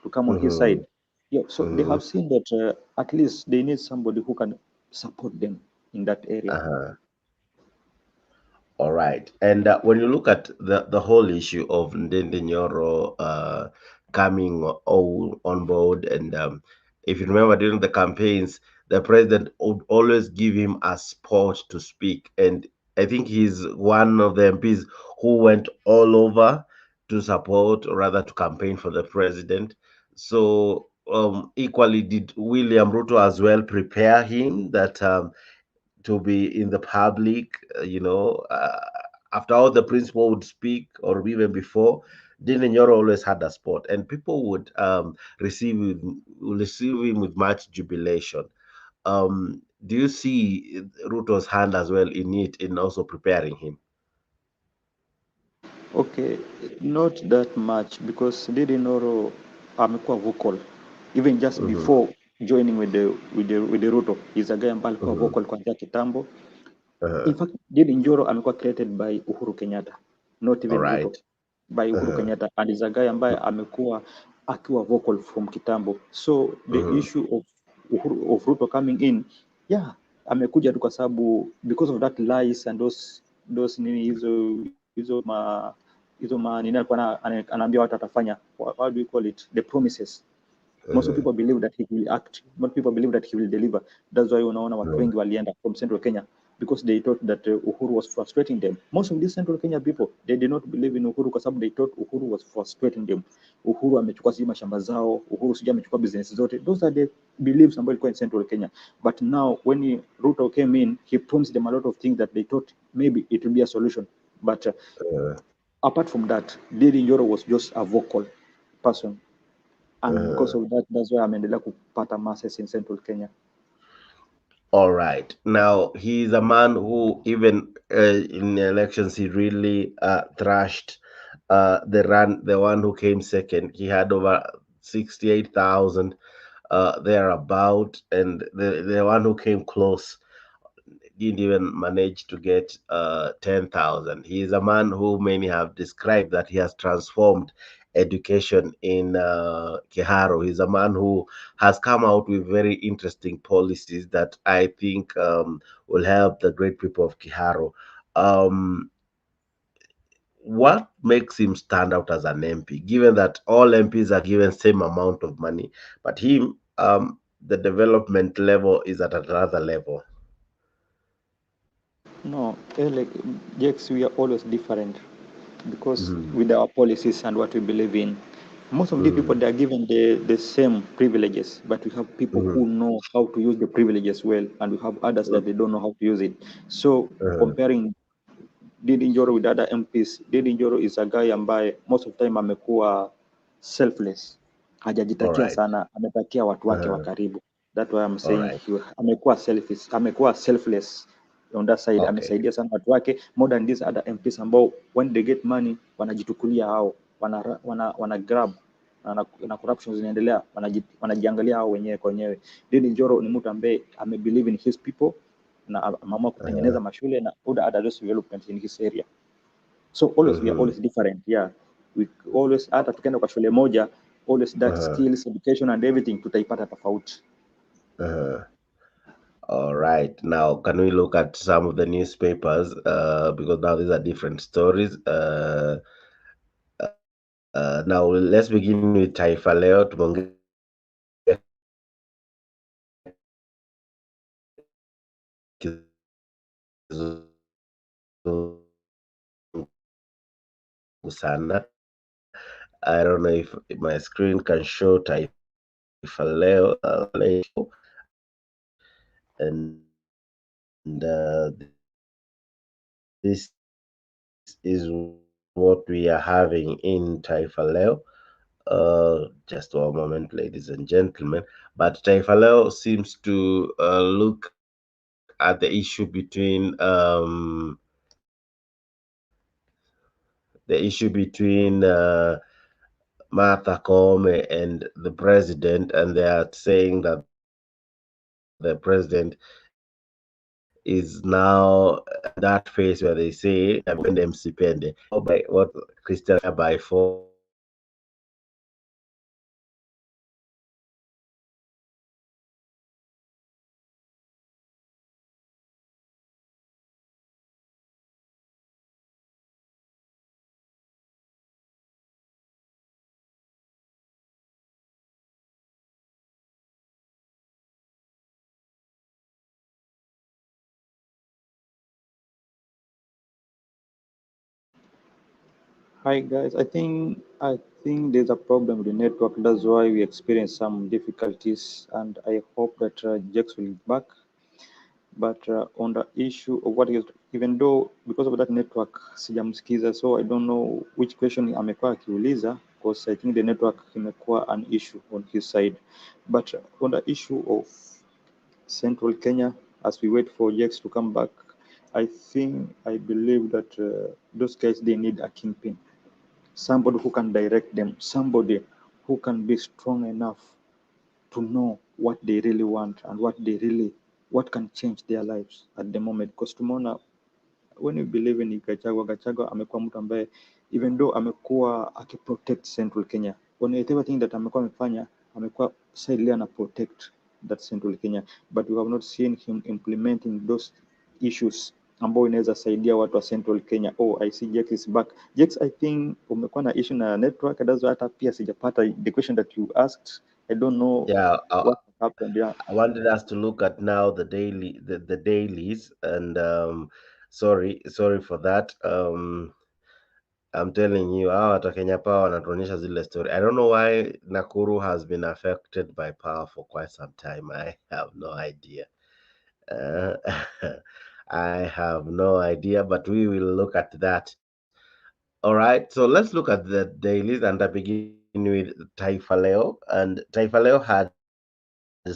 to come on his side. Yeah, so they have seen that at least they need somebody who can support them in that area. All right. And when you look at the whole issue of Ndindi Nyoro coming on board, and if you remember during the campaigns, the president would always give him a spot to speak. And I think he's one of the MPs who went all over to support, or rather to campaign for the president. So equally, did William Ruto as well prepare him that to be in the public, after all the principal would speak, or even before, Dine Nyoro always had a spot, and people would receive him with much jubilation. Do you see Ruto's hand as well in it, in also preparing him? Okay, not that much because Ndindi Nyoro amekuwa vocal even just before joining with the Ruto. He's a guy ambaye alikuwa vocal kuanzia kitambo. In fact, Ndindi Nyoro amekuwa created by Uhuru Kenyatta, not even Ruto, by Uhuru Kenyatta, and is a guy ambaye amekuwa akiwa vocal from kitambo. So the issue of Ruto coming in, yeah, amekuja tu kwa sababu because of that lies and those nini hizo ma nini alikuwa anaambia watu atafanya, how do you call it, the promises. Most people believe that he will act. Most people believe that he will deliver. That's why unaona watu wengi walienda from Central Kenya because they thought that Uhuru was frustrating them. Most of these Central Kenya people, they did not believe in Uhuru kwa sababu they thought Uhuru was frustrating them. Uhuru amechukua sijui mashamba zao, Uhuru sijui amechukua business zote. Those are the beliefs ambayo ilikuwa in Central Kenya. But now when Ruto came in, he promised them a lot of things that they thought maybe it will be a solution. But apart from that, Ndindi Nyoro was just a vocal person. And because of that, that's why ameendelea kupata masses in Central Kenya. All right. Now, he's a man who, even in the elections, he really thrashed the one who came second. He had over 68,000 thereabout, and the one who came close didn't even manage to get 10,000. He is a man who many have described that he has transformed education in Keharo. He's a man who has come out with very interesting policies that I think will help the great people of Keharo. What makes him stand out as an MP, given that all MPs are given same amount of money, but him, the development level is at another level? No, like Jex, we are always different because with our policies and what we believe in, most of the people they are given the same privileges, but we have people who know how to use the privileges well, and we have others that they don't know how to use it. So comparing Ndindi Nyoro with other MPs, Ndindi Nyoro is a guy ambaye most of the time amekuwa selfless, hajajitakia sana, ametakia watu wake wa karibu. That's why I'm saying amekuwa selfish, amekuwa selfless on that side. Amesaidia sana watu wake more than these other MPs ambao when they get money wanajitukulia hao, wana grab na corruption zinaendelea, wanajiangalia hao wenyewe kwa wenyewe. Ndindi Nyoro ni mtu ambaye amebelieve in his people na ameamua kutengeneza mashule na other development in his area. So always we are always different. Yeah, we always, hata tukienda kwa shule moja, always that skills, education and everything tutaipata tofauti. All right. Now, can we look at some of the newspapers? Because now these are different stories. Now, let's begin with Taifa Leo. Tumeongea sana. I don't know if my screen can show Taifa Leo, and this is what we are having in Taifa Leo. Just one moment, ladies and gentlemen. But Taifa Leo seems to look at the issue between Martha Koome and the president, and they are saying that the president is now that phase where they say mpende msipende, by what Christian by force. Hi guys, I think there's a problem with the network. That's why we experience some difficulties, and I hope that Jax will be back. But on the issue of what is, even though because of that network sijamsikiza, so I don't know which question amekuwa akiuliza, because I think the network imekuwa an issue on his side. But on the issue of Central Kenya, as we wait for Jax to come back, I believe that those guys, they need a kingpin, somebody who can direct them, somebody who can be strong enough to know what they really want and what can change their lives at the moment. Because tumeona when you believe in Gachagua amekuwa mtu ambaye even though amekuwa akiprotect Central Kenya, on everything that amekuwa amefanya, amekuwa silently ana protect that Central Kenya, but we have not seen him implementing those issues ambao inaweza saidia watu wa Central Kenya. Oh, I see Jax is back. Jax, I think umekuwa na issue na network, that's why hata pia sijapata the question that you asked. I don't know Yeah, what happened. Yeah, I wanted us to look at now the dailies, and sorry for that. I'm telling you, hawa watu wa Kenya Power wanatuonyesha zile story. I don't know why Nakuru has been affected by power for quite some time. I have no idea. Uh, I have no idea, but we will look at that. All right, so let's look at the dailies, and I begin with Taifa Leo. And Taifa Leo had a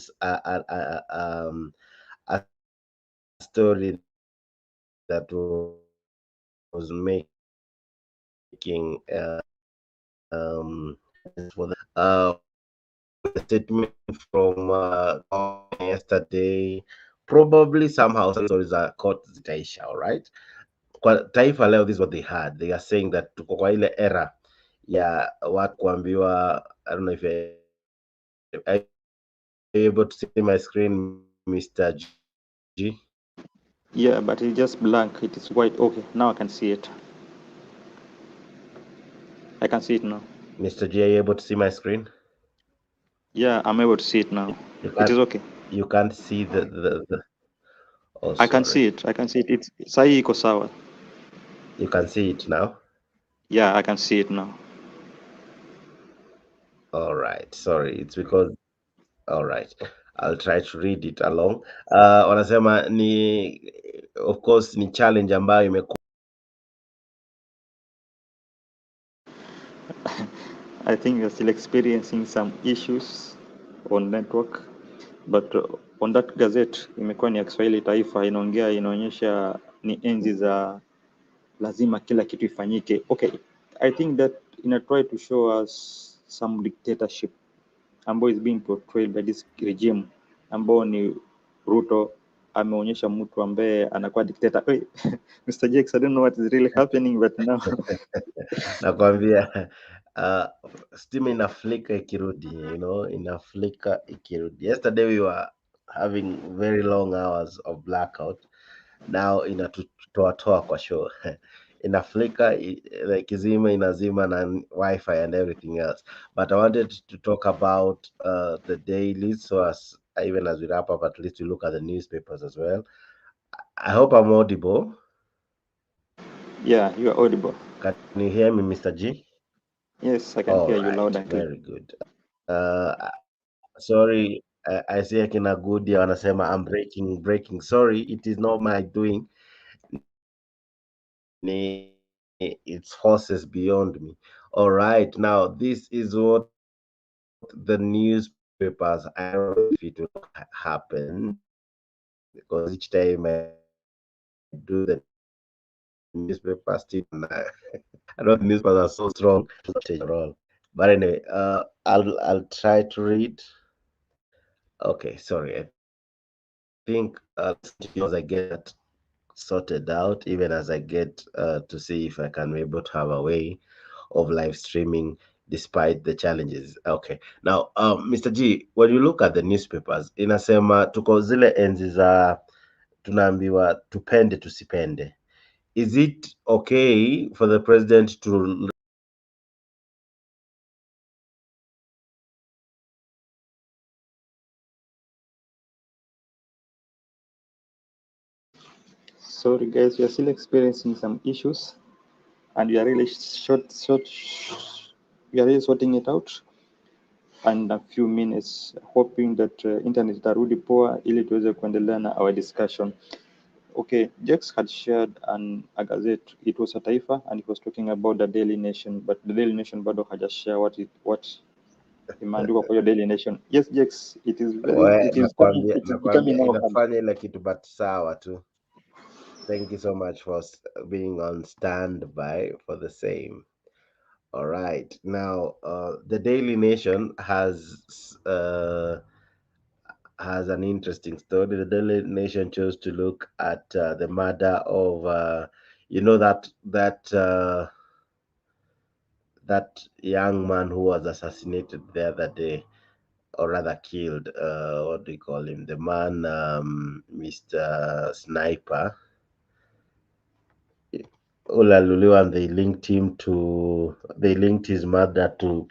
story that was making with a statement from yesterday. Probably somehow some stories are caught zitaisha, all right? Kwa Taifa Leo, this is what they had. They are saying that tuko kwa ile era ya watu kuambiwa, I don't know if you're able to see my screen, Mr. G. yeah, but it's just blank. It is white. Okay, now I can see it. I can see it now. Mr. G, are you able to see my screen? Yeah, I'm able to see it now. It is okay. You can't see the oh, I can sorry. see it. I can see it. It's sahi iko sawa. You can see it now? Yeah, I can see it now. All right. Sorry. It's because all right. I'll try to read it along. Wanasema ni of course ni challenge ambayo imekuwa. I think we're still experiencing some issues on network, but on that gazette imekuwa ni ya Kiswahili Taifa, inaonyesha ni enzi za lazima kila kitu ifanyike. Okay, I think that try to show us some dictatorship ambayo is being portrayed by this regime, ambao ni Ruto ameonyesha mtu ambaye anakuwa dictator. Hey, Mr. Jakes, I don't know what is really happening but now Nakwambia stima inaflika ikirudi, inaflika ikirudi. Yesterday we were having very long hours of blackout. Now inatutoa kwa show. Inaflika, ikizima inazima na wifi and everything else. But I wanted to talk about the dailies, so even as we wrap up, at least we look at the newspapers as well. I hope I'm audible. Yeah, you are audible. Can you hear me, Mr. G? Yes, I can hear you loud and clear. Very good. Sorry, I see akina Goody wanasema I'm breaking. Sorry, it is not my doing. It's horses beyond me. All right, now this is what the newspapers. I don't know if it will happen because each time I do the newspaper, still I don't think the newspapers are so strong to change at all. But anyway, I'll try to read. Okay, sorry. I think I'll listen to you as I get that sorted out, even as I get to see if I can be able to have a way of live streaming despite the challenges. Okay. Now, Mr. G, when you look at the newspapers, inasema tuko zile enzi za tunaambiwa tupende tusipende. Is it okay for the president to Sorry, guys, we are still experiencing some issues, and we are really we are really sorting it out. And a few minutes, hoping that internet itarudi poa ili tuweze kuendelea na our discussion. Okay, Jex had shared a gazette. It was a Taifa, and it was talking about the Daily Nation, but the Daily Nation bado haja what imeandikwa kwa hiyo Daily Nation. Yes, Jex, it is nakwambia becoming now hard. inafanya ile kitu but sawa tu. Thank you so much for being on standby for the same. All right. Now, the Daily Nation has an interesting story. The Daily Nation chose to look at the murder of, that young man who was assassinated the other day, or rather killed. What do you call him? The man, Mr. Sniper. Olaluliwa, and they linked his murder to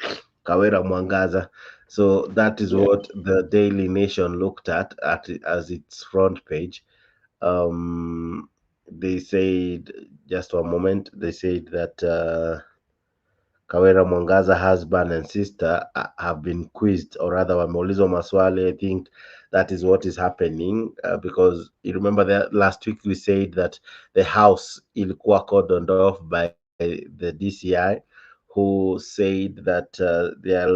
Kawera Mwangaza. So that is what the Daily Nation looked at as its front page. They said, just one moment, they said that Kawera Mwangaza husband and sister have been quizzed, or rather wameulizwa maswali. I think that is what is happening, because you remember that last week we said that the house ilikuwa cordoned off by the DCI, who said that they are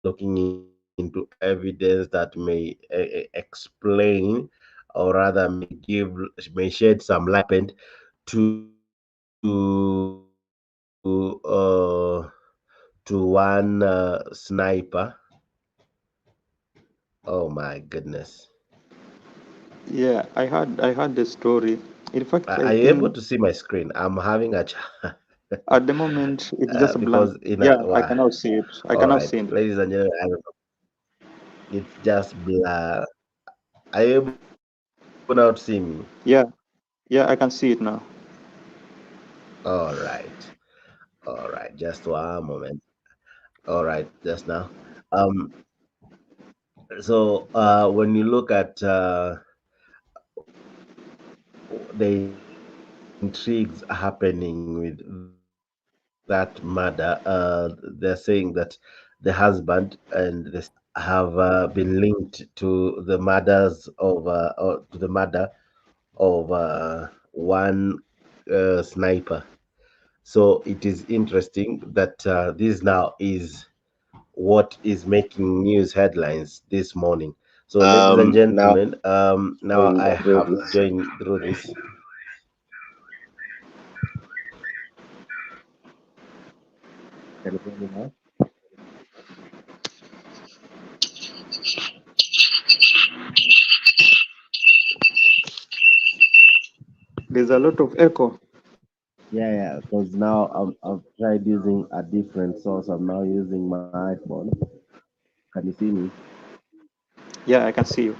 looking into evidence that may explain, or rather may shed some light on what happened to one sniper. Oh my goodness. Yeah, I heard the story. In fact, I Are you able think to see my screen? I'm having a at the moment it's just a blank. because in a Yeah, I cannot see it. I all cannot right, see it. ladies and gentlemen, I don't know. It's just blur. Are you able now to see me? Yeah, yeah, I can see it now. All right. All right. Just one moment. All right. Just now. Um. So, when you look at the intrigues happening with that murder, they're saying that the husband and the sister have been linked to the murders of or to the murder of one sniper. So it is interesting that this now is what is making news headlines this morning. So, ladies and Now gentlemen, now going I through have to this. join through this. Can you hear me now? There's a lot of echo. Yeah, because now I've tried using a different source. I'm now using my iPhone. Can you see me? Yeah, I can see you.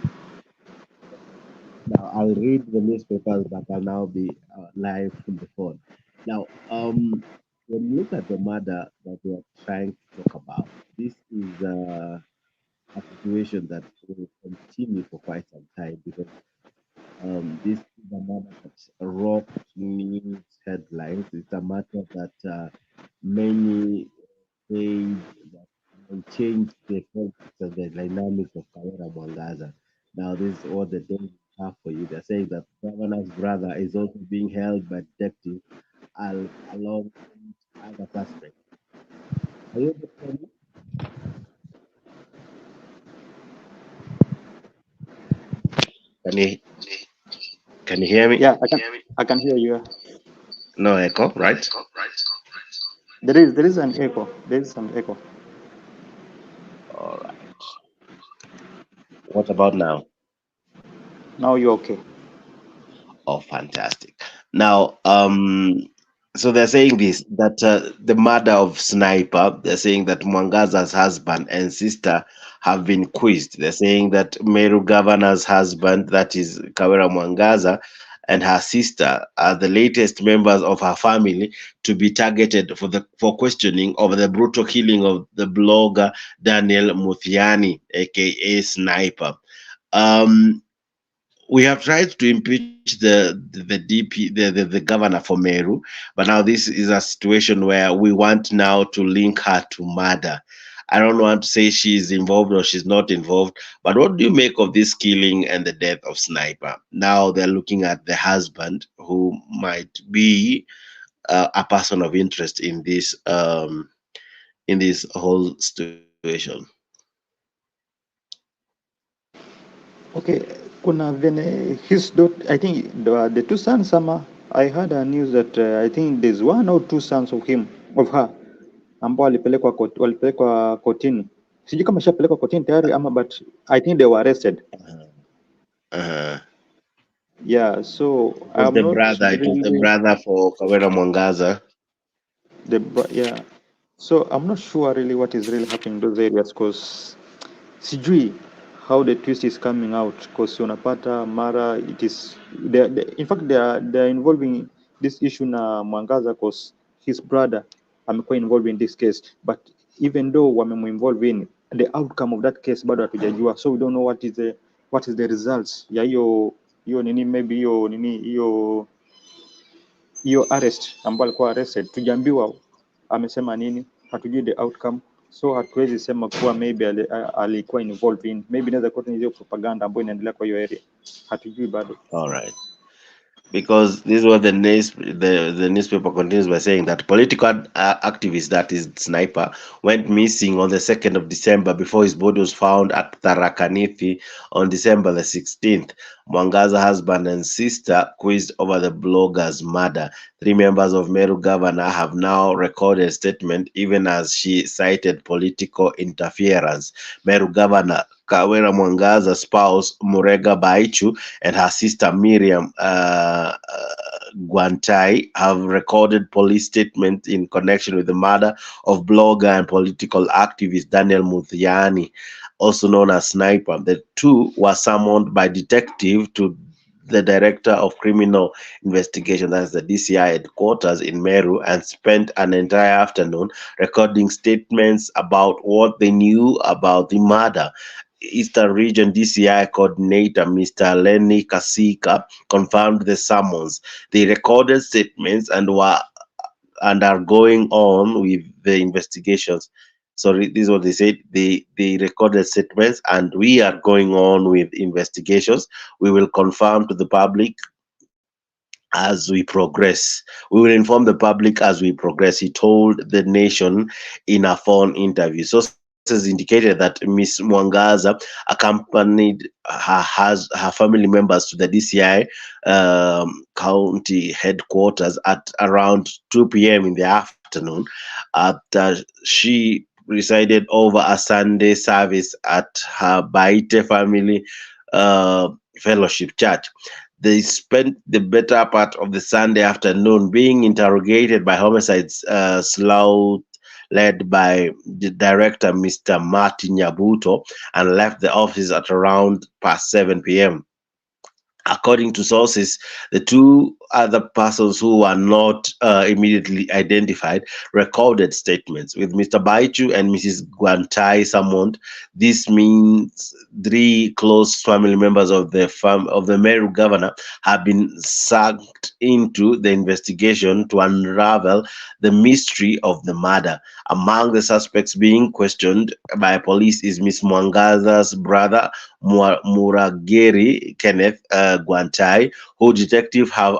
Now I'll read the newspapers, but I'll now be live from the phone. Now, when you look at the murder that we are trying to talk about, this is a situation that will continue for quite some time, because this is a matter that rocked news headlines. It's a matter that many say that and change the focus and the dynamics of Kawera Mwangaza. Now, this is what the day have for you. They're saying that governor's brother is also being held by detectives along with other suspects. Are you able to hear me? Can you can you hear me? Yeah, I can hear you. No echo, right? There is an echo. There is some echo. All right. What about now? Now you're okay. Oh, fantastic. Now, so they're saying this that the murder of Sniper, they're saying that Mwangaza's husband and sister have been quizzed. They're saying that Meru governor's husband, that is Kawera Mwangaza, and her sister are the latest members of her family to be targeted for questioning over the brutal killing of the blogger Daniel Muthiani, aka Sniper. Um, we have tried to impeach the DP the governor for Meru, but now this is a situation where we want now to link her to murder. I don't want to say she's involved or she's not involved, but what do you make of this killing and the death of Sniper? Now they're looking at the husband who might be a person of interest in this whole situation. Okay, kuna vene his daughter, I think the two sons, Sama, I heard a news that I think there's one or two sons of her, ambao walipelekwa kotini. Sijui kama shapelekwa kotini tayari ama, but I think they were arrested. Yeah, so I'm not It was the really brother for Kawera Mwangaza. yeah. So I'm not sure really what is really happening in those areas, because sijui how the twist is coming out, because unapata mara it is in fact they are involving this issue na Mwangaza because his brother amekuwa involved in this case, but even though wamemuinvolve in the outcome of that case bado hatujajua, so we don't know what is the results ya hiyo nini, maybe hiyo arrest ambayo alikuwa arrested, tujaambiwa amesema nini, hatujui the outcome, so hatuwezi sema kuwa maybe alikuwa involved in, maybe inaweza kuwa ni hiyo propaganda ambayo inaendelea kwa hiyo area, hatujui bado. All right. Because this is what the newspaper continues by saying that political activist, that is Sniper, went missing on the 2nd of December before his body was found at Tharakanithi on December the 16th. Mwangaza's husband and sister quizzed over the blogger's murder. 3 members of Meru governor have now recorded a statement, even as she cited political interference. Meru governor Kawera Mwangaza's spouse Murega Baichu and her sister Miriam Guantai have recorded police statements in connection with the murder of blogger and political activist Daniel Muthiani, also known as Sniper. The two were summoned by detective to the Director of Criminal Investigation, that's the DCI headquarters in Meru, and spent an entire afternoon recording statements about what they knew about the murder. Eastern Region DCI Coordinator Mr. Lenny Kasika confirmed the summons. They recorded statements and are going on with the investigations. Sorry, this is what they said. They recorded statements and we are going on with investigations. We will confirm to the public as we progress. We will inform the public as we progress, he told the Nation in a phone interview. Sources indicated that Miss Mwangaza accompanied her family members to the DCI county headquarters at around 2 p.m. in the afternoon. She presided over a Sunday service at her Baite family fellowship church. They spent the better part of the Sunday afternoon being interrogated by homicide sleuth led by the director, Mr. Martin Nyabuto, and left the office at around past 7 p.m. According to sources, the two other persons who were not immediately identified recorded statements. With Mr. Baichu and Mrs. Guantai summoned, this means three close family members of the Meru governor have been sucked into the investigation to unravel the mystery of the murder. Among the suspects being questioned by police is Miss Mwangaza's brother, Murageri Kenneth Guantai, who detectives have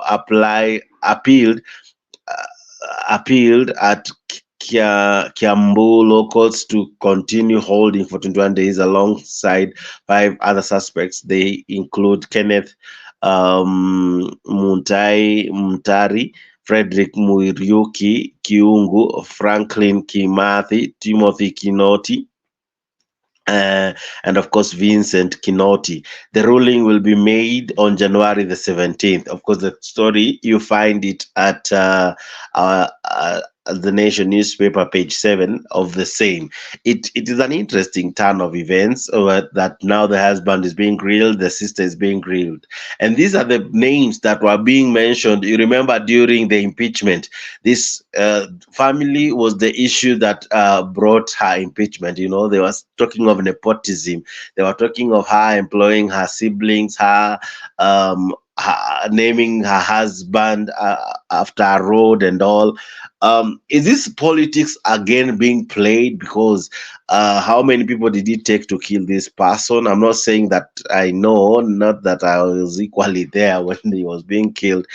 appealed at Kiambu locals to continue holding for 21 days alongside five other suspects. They include Kenneth Mutari, Frederick Muiriuki Kiungu, Franklin Kimathi, Timothy Kinoti, and of course Vincent Kinoti. The ruling will be made on January the 17th. Of course, the story you find it at the Nation newspaper, page 7 of the same. It is an interesting turn of events that now the husband is being grilled, the sister is being grilled, and these are the names that were being mentioned. You remember during the impeachment, this family was the issue that brought her impeachment. You know, they were talking of nepotism. They were talking of her employing her siblings, her naming her husband after a road and all. Is this politics again being played? Because how many people did it take to kill this person? I'm not saying that I know, not that I was equally there when he was being killed,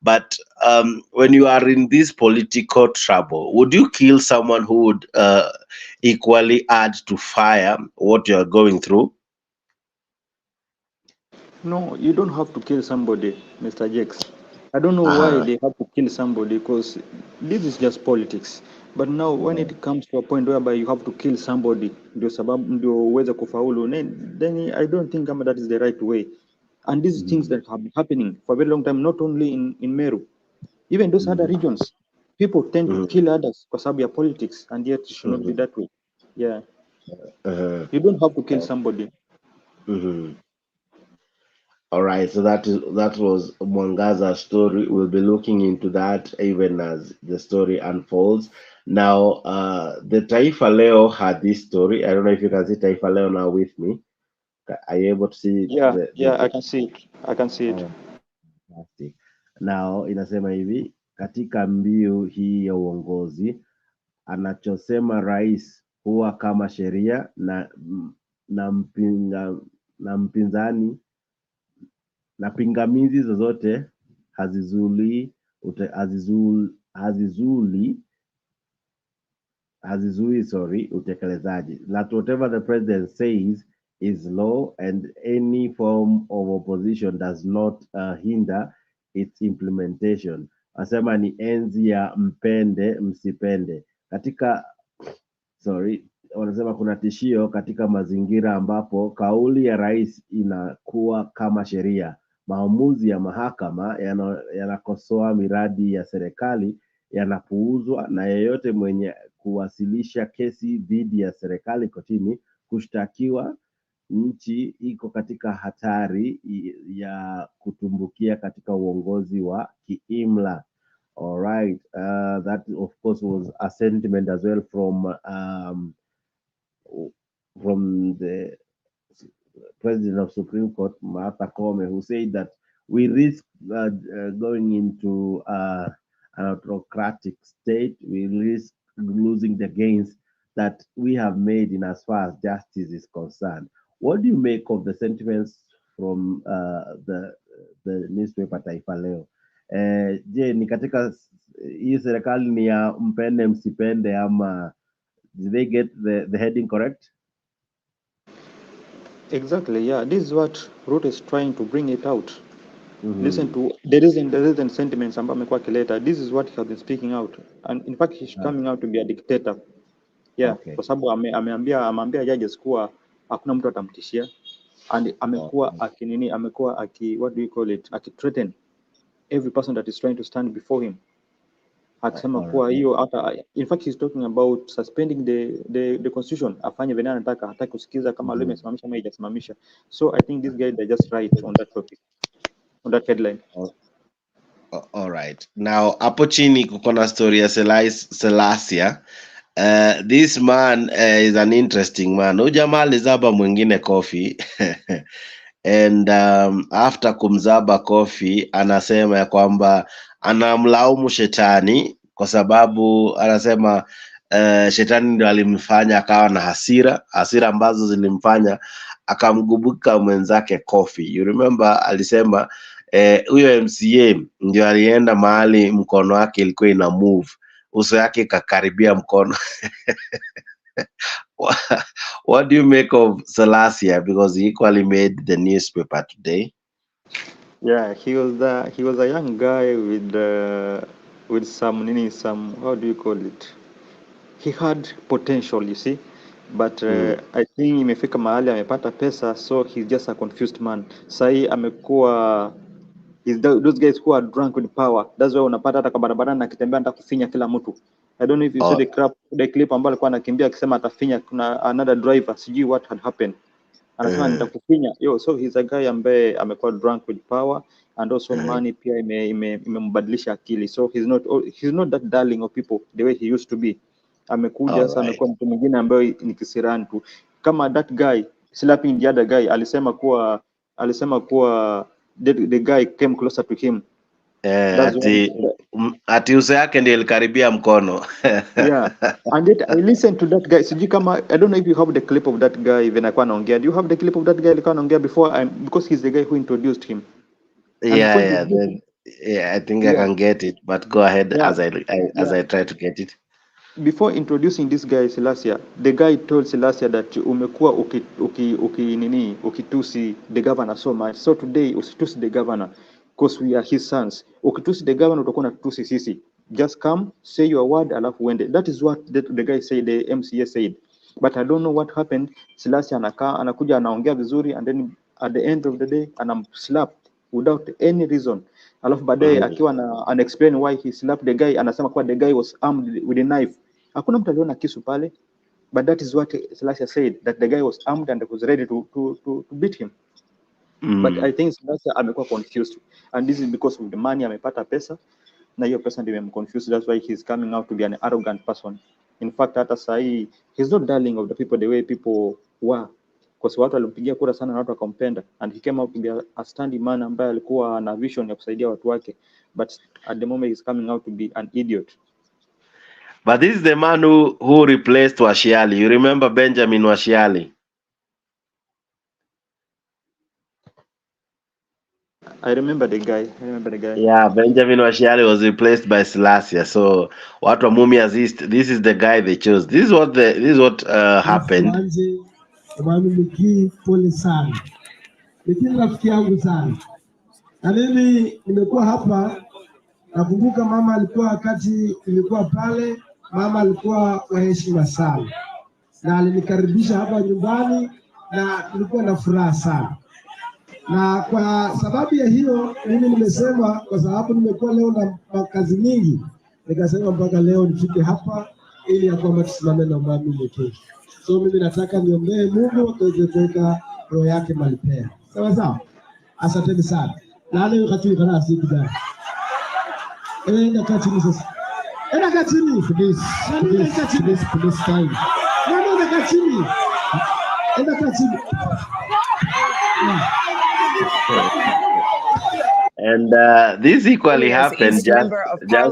but when you are in this political trouble, would you kill someone who would equally add to fire what you're going through? No, you don't have to kill somebody, Mr. Jakes. I don't know why they have to kill somebody, because this is just politics. But now when it comes to a point whereby you have to kill somebody ndio sababu ndio uweze kufaulu, then I don't think that is the right way. And these things that have been happening for a very long time, not only in Meru, even those other regions, people tend to kill others kwa sababu ya politics, and yet it should not be that way. Yeah. You don't have to kill somebody. All right, so that was Mwangaza's story. We'll be looking into that even as the story unfolds. Now, the Taifa Leo had this story. I don't know if you can see Taifa Leo now with me. Are you able to see? I can see it. I can see it. Fantastic. Now inasema hivi, katika mbiu hii ya uongozi, anachosema rais huwa kama sheria na mpinzani na pingamizi zozote hazizui utekelezaji. That whatever the president says is law, and any form of opposition does not hinder its implementation. Asema ni enzi ya mpende msipende. Wanasema kuna tishio katika mazingira ambapo kauli ya rais inakuwa kama sheria. Maamuzi ya mahakama yanakosoa miradi ya serikali yanapuuzwa, na yeyote mwenye kuwasilisha kesi dhidi ya serikali kotini kushtakiwa. Nchi iko katika hatari ya kutumbukia katika uongozi wa kiimla. All right, that of course was a sentiment as well from the President of Supreme Court, Martha Koome, who said that we risk going into an autocratic state. We risk losing the gains that we have made in as far as justice is concerned. What do you make of the sentiments from the newspaper Taifa Leo? Je, ni katika hii serikali ni ya mpende msipende, ama did they get the heading correct? Exactly, yeah. This is what Ruto is trying to bring it out. Listen to the reason sentiments ambayo amekuwa akileta. This is what he has been speaking out, and in fact he's coming out to be a dictator. Yeah, kwa sababu ameambia judges kuwa hakuna mtu atamtishia, and amekuwa what do you call it, threaten every person that is trying to stand before him. Akisema kuwa hiyo hata, in fact he's talking about suspending the constitution, afanye venye anataka, hataki kusikiza kama leo imesimamisha ama haijasimamisha. So I think this guy, they're just right on that topic. on that headline. All right. Now hapo chini kuko na story ya Selassie. This man is an interesting man. Huyu jamaa alizaba mwingine kofi and after kumzaba kofi anasema ya kwamba anamlaumu shetani kwa sababu anasema shetani ndio alimfanya akawa na hasira ambazo zilimfanya akamgubuka mwenzake kofi. You remember alisema huyo MCA ndio alienda mahali mkono wake ilikuwa ina move, uso yake kakaribia mkono. What do you make of Selassie? Because he equally made the newspaper today. Yeah, he was a young guy with some how do you call it? He had potential, you see, but I think imefika mahali amepata pesa, so he's just a confused man. Sahi amekuwa those guys who are drunk with power. That's why unapata hata kwa barabarani akitembea anataka kufinya kila mtu. I don't know if you saw the clip ambayo alikuwa anakimbia akisema atafinya kuna another driver, sijui what had happened. Anasema nitakufinya. So he's a guy ambaye amekuwa drunk with power and also money pia imembadilisha akili. So he's not that darling of people the way he used to be. Amekuja sasa amekuwa mtu mwingine ambaye ni kisirani tu. Kama that guy slapping the other guy alisema kuwa the guy came closer to him. Ati uso yake ndio ilikaribia mkono. Yeah. And yet I listened to that guy. Sijui kama I don't know if you have the clip of that guy when alikuwa anaongea. Do you have the clip of that guy alikuwa anaongea before because he's the guy who introduced him. Yeah, I think I can get it, but go ahead as I try to get it. Before introducing this guy Selassie, the guy told Selassie that umekuwa ukitusi the governor so much. So today usitusi the governor because we are his sons. Ukitusi the governor utakuwa unatusi sisi. Just come, say your word, alafu uende. That is what the guy said, the MCA said. But I don't know what happened. Selassie anakuja anaongea vizuri and then at the end of the day anamslap without any reason. Alafu baadaye akiwa ana explain why he slapped the guy, anasema kwa the guy was armed with a knife. Hakuna mtu aliona kisu pale, but that is what Selassie said, that the guy was armed and was ready to beat him. But I think Selassie amekuwa confused, and this is because of the money amepata pesa, na hiyo pesa ndio imemconfuse. That's why he's coming out to be an arrogant person. In fact, hata sahi he's not darling of the people the way people were, because watu walimpigia kura sana na watu wakampenda, and he came out to be a standing man ambaye alikuwa na vision ya kusaidia watu wake, but at the moment he's coming out to be an idiot. But this is the man who replaced Washiali. You remember Benjamin Washiali? I remember the guy. Yeah, Benjamin Washiali was replaced by Selassie. So what Mumias East, this is the guy they chose. This is what happened. Pole sana. Lakini rafiki yangu sana. Na mimi nimekuwa hapa, nakumbuka mama alikuwa wakati nilikuwa pale, mama alikuwa wa heshima sana. Na alinikaribisha hapa nyumbani na nilikuwa na furaha sana. Na kwa sababu ya hiyo mimi nimesema, kwa sababu nimekuwa leo na kazi nyingi, nikasema mpaka leo nifike hapa ili ya kwamba tusimame na mama mwenyewe. So mimi nataka niombee Mungu aweze kuweka roho yake mahali pema. Sawa sawa. Asanteni sana. Na leo wakati kana siku gani? Enda kachini sasa. Enda kachini please. Please time. Enda kachini. Enda kachini. And this equally happened just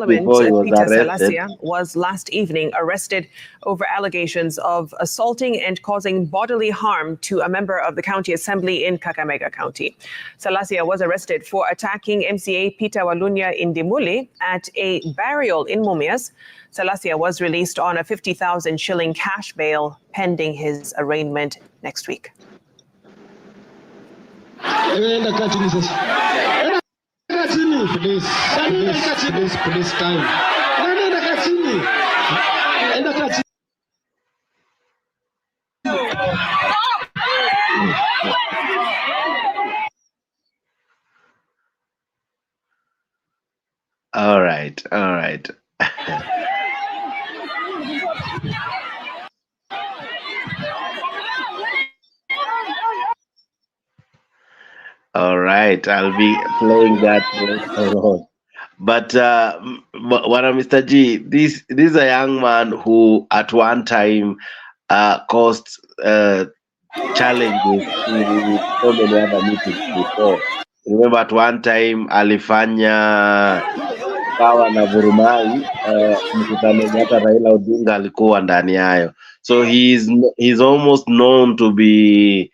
before he was Peter arrested. Selassie was last evening arrested over allegations of assaulting and causing bodily harm to a member of the county assembly in Kakamega County. Selassie was arrested for attacking MCA Peter Walunya in Dimuli at a burial in Mumias. Selassie was released on a 50,000 shilling cash bail pending his arraignment next week. Please time. Enda kachini. All right. All right, I'll be playing that later on. But Mr. G, this is a young man who at one time caused challenges in so many other meetings before. Remember at one time alifanya kawa na vurumai mkutano yenye hata Raila Odinga alikuwa ndani yayo. So he's almost known to be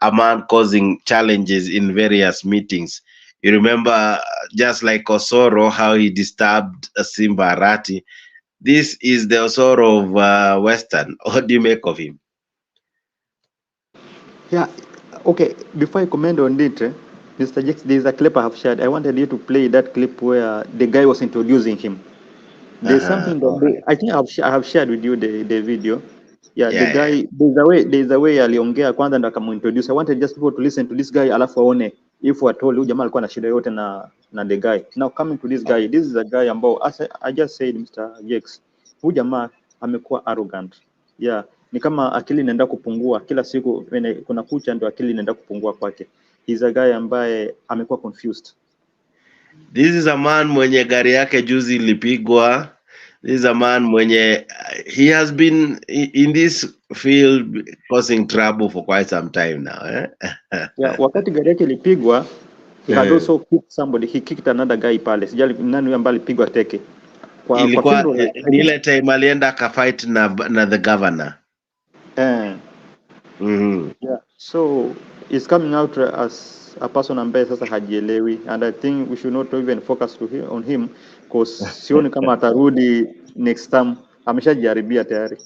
a man causing challenges in various meetings. You remember just like Osoro, how he disturbed Simba Arati. This is the Osoro of Western. What do you make of him? Yeah, okay. Before I comment on it, Mr. Jakes, there is a clip I have shared. I wanted you to play that clip where the guy was introducing him. There's something that I think I have shared with you the video. Yeah, the guy, there's a way aliongea kwanza ndo akamintroduce. I wanted just people to listen to this guy alafu aone if at all huyu jamaa alikuwa na shida yote na the guy. Now coming to this guy, this is a guy ambao as I just said, Mr. Jakes, huyu jamaa amekuwa arrogant. Yeah, ni kama akili inaenda kupungua kila siku kuna kucha ndo akili inaenda kupungua kwake. He's a guy ambaye amekuwa confused. This is a man mwenye gari yake juzi ilipigwa. This is a man mwenye he has been in this field causing trouble for quite some time now. Yeah, wakati gari yake ilipigwa, he had also kicked somebody. He kicked another guy pale. Sijali nani ambaye alipigwa teke. Ilikuwa ni ile time alienda akafight na the governor. Yeah. So he's coming out as a person ambaye sasa hajielewi, and I think we should not even focus on him because sioni kama atarudi next time. Ameshajiharibia tayari.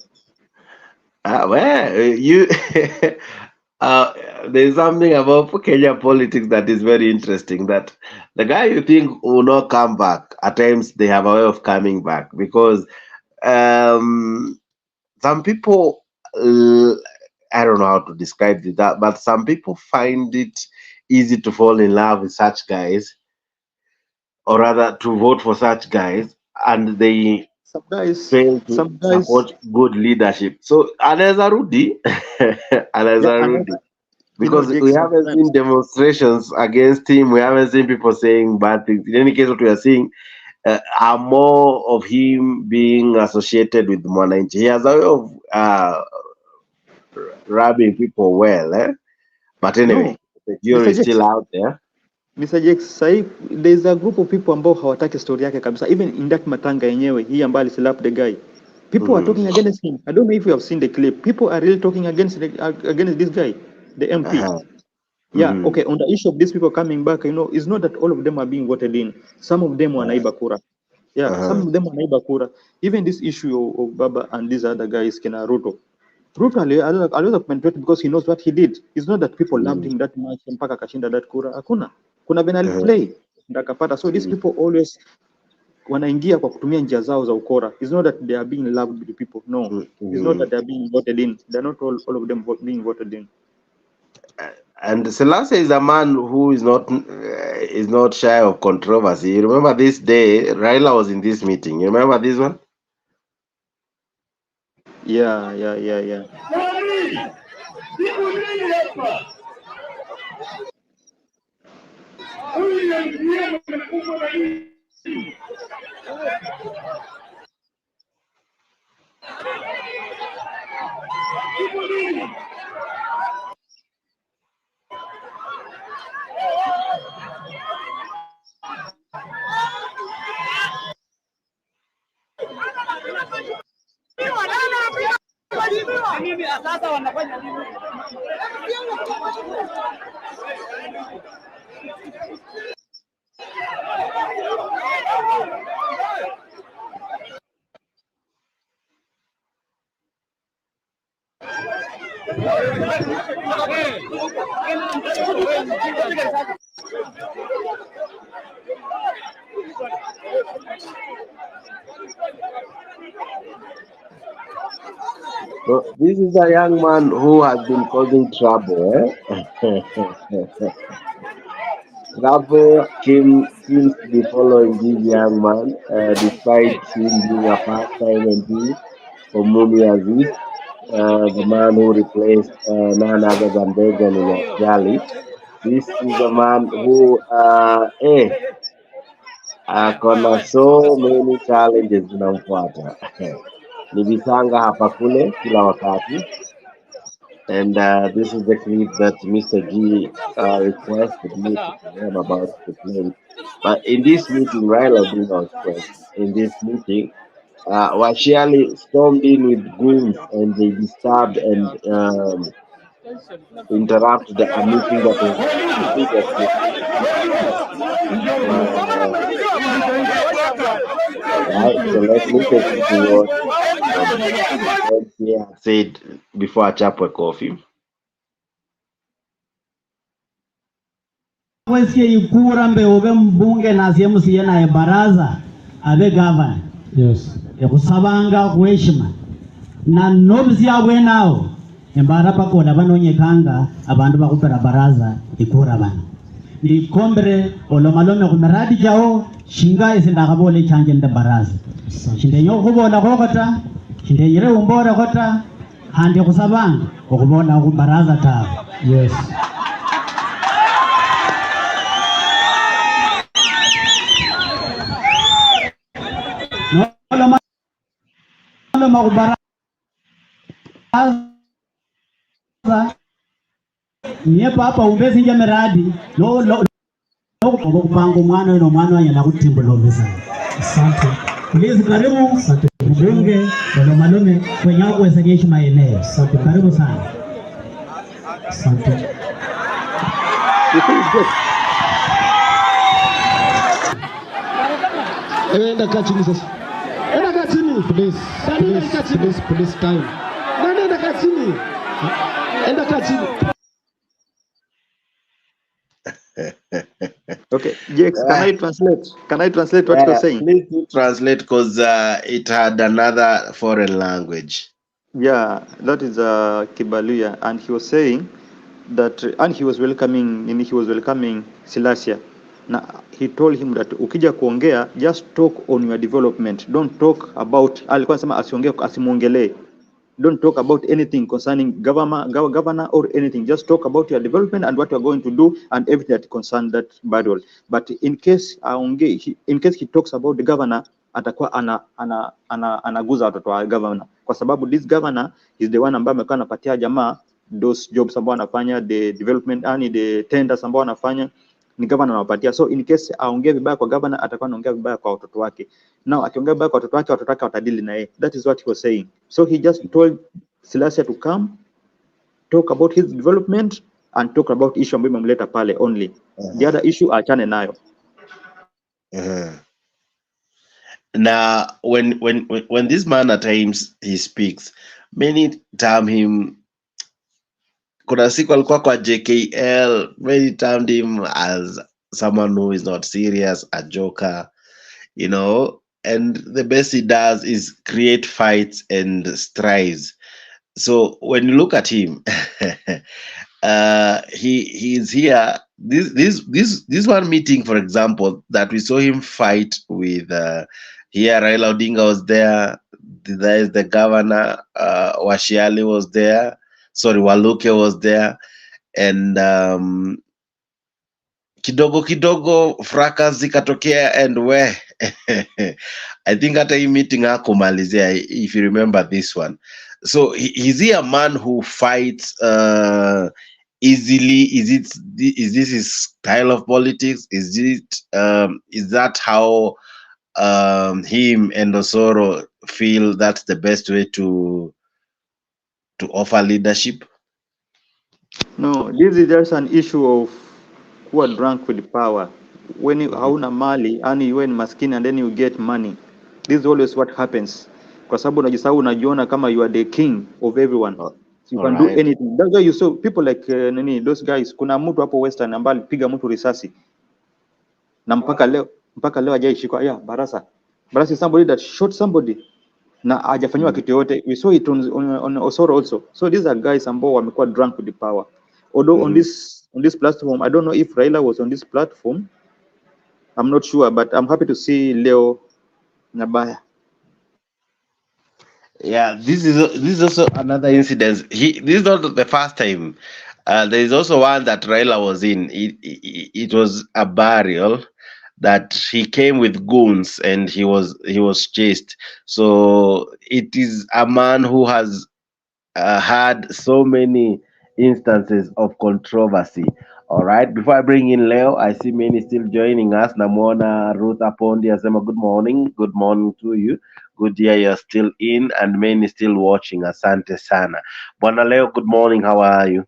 There's something about Kenya politics that is very interesting, that the guy you think will not come back, at times they have a way of coming back, because some people, I don't know how to describe that, but some people find it easy to fall in love with such guys, or rather to vote for such guys, and they fail to support good leadership. So anaweza rudi because we haven't seen demonstrations against him. We haven't seen people saying bad things. In any case, what we are seeing are more of him being associated with Mwananchi. He has a way of rubbing people well. But anyway, the jury is still out there. Mr. Jakes, there's a group of people ambao hawataki story yake kabisa. Even in that matanga yenyewe, hii ambaye alislap the guy. People are talking against him. I don't know if you have seen the clip. People are really talking against this guy, the MP. Yeah, okay. On the issue of these people coming back, it's not that all of them are being voted in. Some of them wanaiba kura. Yeah, some of them wanaiba kura. Even this issue of Baba and these other guys, Kena Ruto. Ruto aliweza kupenetrate because he knows what he did. It's not that people loved him that much mpaka kashinda that kura. Hakuna. Kuna venali play ndakapata. So these people always wanaingia kwa kutumia njia zao za ukora. It's not that they are being loved by the people. No. It's not that they are being voted in. They're not all of them being voted in. And Selassie is a man who is not shy of controversy. You remember this day, Raila was in this meeting. You remember this one? Yeah. So this is a young man who has been causing trouble. Trouble seems to be following this young man, despite him being a part-time MP for Mumias East, the man who replaced none other than Benjamin Jali. This is a man who akona so many challenges zinamfuata. Ni visanga hapa kule kila wakati. And this is the clip that Mr. G requested me to play. I'm about to play it. But in this meeting, Raila Odinga was present. In this meeting, Washiali stormed in with goons and they disturbed and interrupted a meeting that was previously right. So let's listen to what he had said before achapwe coffee. Wesiye ikura mbe ube mbunge na siye na baraza abe governor. Yes. Ekusabanga kuheshima. Na nobzi abwe nao. Embara pakoda banonyekanga abantu bakupera baraza ikura bana. Ni kombre olomalome kumeradi jao shinga isindakabole chanje nde baraza. Shinde nyo kubola kokota, shinde yire umbora kota, handi kusabanga kubola ku baraza ta. Yes. Malo makubaraza nye papa umbezi nje meradi no kupanga umwana no mwana wanya na kutimbo lobesa. Asante. Please karibu mbunge walo malome kwenye kuweza heshima eneo. Asante. Karibu sana. Asante. Enda kachini sasa. Enda kachini please. Please time. Enda kachini. Enda kachini. Okay, Jex, can I translate? Can I translate what you're saying? Please do translate because it had another foreign language. Yeah, that is Kibaluya, and he was saying that, and he was welcoming Silasia. Now he told him that ukija kuongea, just talk on your development. Don't talk about alikuwa anasema asimuongelee. Don't talk about anything concerning governor or anything. Just talk about your development and what you're going to do and everything that concerns that battle. But in case he talks about the governor, atakuwa anaguza watoto wa governor, kwa sababu this governor is the one ambaye amekuwa anapatia jamaa those jobs ambao anafanya, the development and the tenders ambao anafanya ni governor anawapatia. So in case aongee vibaya kwa governor, atakuwa anaongea vibaya kwa watoto wake. Now akiongea vibaya kwa watoto wake watadili na yeye. That is what he was saying. So he just told Silasia to come, talk about his development and talk about issue ambayo imemleta pale only. The other issue achane nayo. Now when this man at times he speaks, many term him, kuna siku alikuwa kwa JKL, many termed him as someone who is not serious, a joker, you know, and the best he does is create fights and strives. So when you look at him, he is here. This one meeting, for example, that we saw him fight with here, Raila Odinga was there. There is the governor, Washiali was there. Sorry, Waluke was there, and kidogo fracas zikatokea, and where I think at a meeting hakumalizia, if you remember this one. So is he a man who fights easily? Is this his style of politics? Is that how him and Osoro feel that's the best way to offer leadership? No, this is just an issue of who are drunk with power. When you hauna mali and you are maskini and then you get money, this is always what happens. Kwa sababu unajisahau, unajiona kama you are the king of everyone. So you can do anything. That's why you saw people like those guys. Kuna mtu hapo Western ambaye alipiga mtu risasi na mpaka leo hajaishikwa. Yeah, Barasa is somebody that shot somebody na hajafanywa kitu yote. We saw it on Osoro also. So these are guys ambao wamekuwa drunk with the power. Although on this platform, I don't know if Raila was on this platform. I'm not sure, but I'm happy to see Leo Nabaya. Yeah, this is also another incident. This is not the first time There is also one that Raila was in. It was a burial that he came with goons and he was chased. So it is a man who has had so many instances of controversy. All right. Before I bring in Leo, I see many still joining us. Namona Ruth Apondi asema good morning. Good morning to you. Good year you're still in and many still watching. Asante sana. Bwana Leo, good morning. How are you?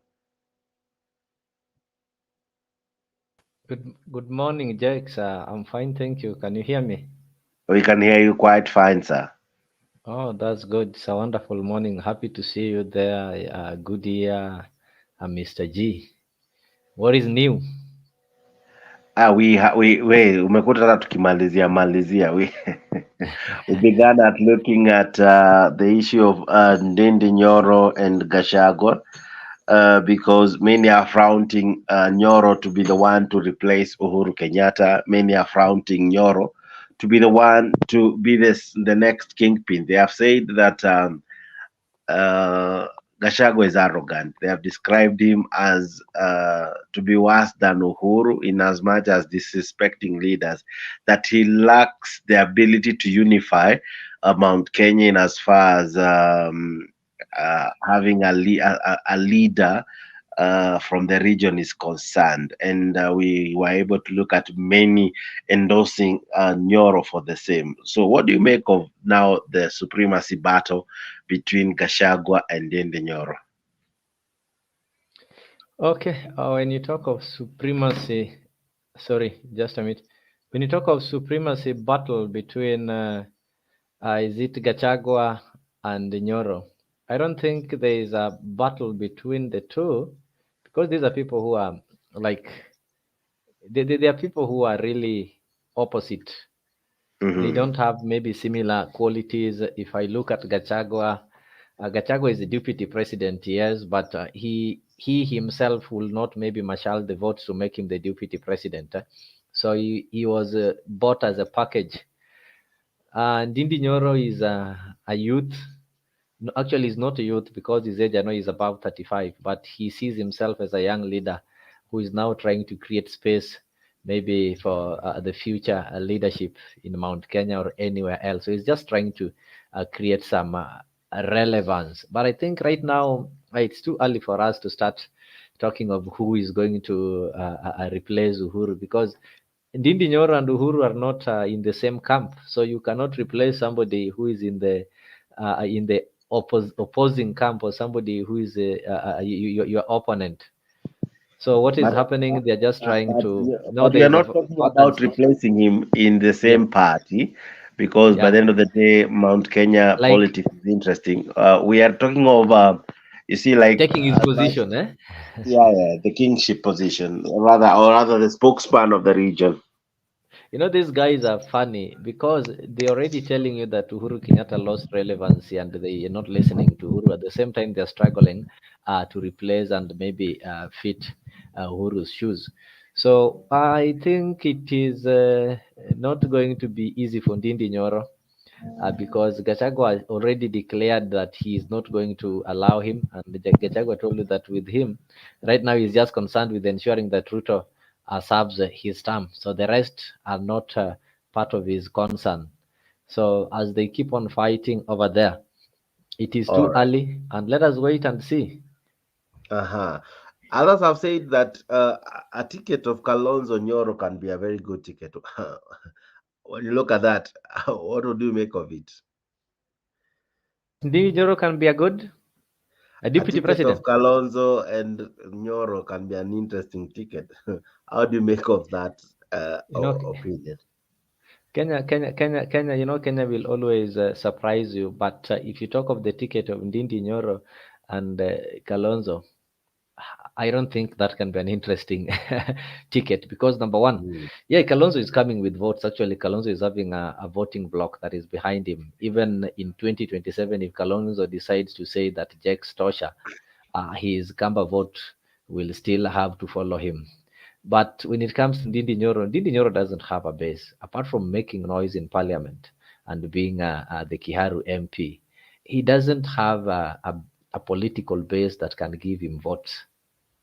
Good morning, Jakes. I'm fine, thank you. Can you hear me? We can hear you quite fine, sir. Oh, that's good. It's a wonderful morning. Happy to see you there. Good year, Mr. G. What is new? We umekuta hata tukimalizia we we began at looking at the issue of Ndindi Nyoro and Gachagua, because many are fronting Nyoro to be the one to replace Uhuru Kenyatta. Many are fronting Nyoro to be the one to be the next kingpin. They have said that uh, Gachagua is arrogant. They have described him as to be worse than Uhuru in as much as disrespecting leaders, that he lacks the ability to unify Mount Kenya in as far as having a leader from the region is concerned. And we were able to look at many endorsing Nyoro for the same. So, what do you make of now the supremacy battle between Gachagua and Ndindi Nyoro? Okay, when you talk of supremacy, sorry, just a minute. When you talk of supremacy battle between, is it Gachagua and Nyoro? I don't think there is a battle between the two, because these are people who are like, they are people who are really opposite. They don't have maybe similar qualities. If I look at Gachagua, Gachagua is the deputy president, yes, but he himself will not maybe marshal the votes to make him the deputy president. So he was bought as a package. Ndindi Nyoro is a youth. No, actually, he's not a youth because his age, I know, is about 35, but he sees himself as a young leader who is now trying to create space maybe for the future leadership in Mount Kenya or anywhere else. So he's just trying to create some relevance. But I think right now it's too early for us to start talking of who is going to replace Uhuru, because Ndindi Nyoro and Uhuru are not in the same camp. So you cannot replace somebody who is in the opposing camp, or somebody who is your opponent. So what is But happening? They're just trying to. No, but we are there's a not talking about vacancy. replacing him in the Yeah, same party, because by yeah. the end of the day, Mount Kenya Like politics is interesting. We are talking of, you see, like taking his position, eh? yeah, the kingship position, or rather the spokesman of the region. You know, these guys are funny because they're already telling you that Uhuru Kenyatta lost relevancy and they are not listening to Uhuru. At the same time, they're struggling to replace and maybe fit Uhuru's shoes. So I think it is not going to be easy for Ndindi Nyoro, because Gachagua already declared that he is not going to allow him. And Gachagua told you that with him, right now he's just concerned with ensuring that Ruto serves his term. So the rest are not part of his concern. So as they keep on fighting over there, it is All too right. early, and let us wait and see. Uh-huh. Others have said that a ticket of Kalonzo Nyoro can be a very good ticket. When you look at that, what would you make of it? Ndindi Nyoro can be a A deputy ticket of president. Kalonzo and Nyoro can be an interesting ticket. How do you make of that You know, opinion? Kenya, Kenya will always surprise you. But if you talk of the ticket of Ndindi Nyoro and Kalonzo, I don't think that can be an interesting ticket, because number one, yeah, Kalonzo is coming with votes. Actually, Kalonzo is having a voting bloc that is behind him. Even in 2027, if Kalonzo decides to say that Jack Stosha, his Kamba vote will still have to follow him. But when it comes to Ndindi Nyoro doesn't have a base apart from making noise in parliament and being the Kiharu MP. He doesn't have a political base that can give him votes.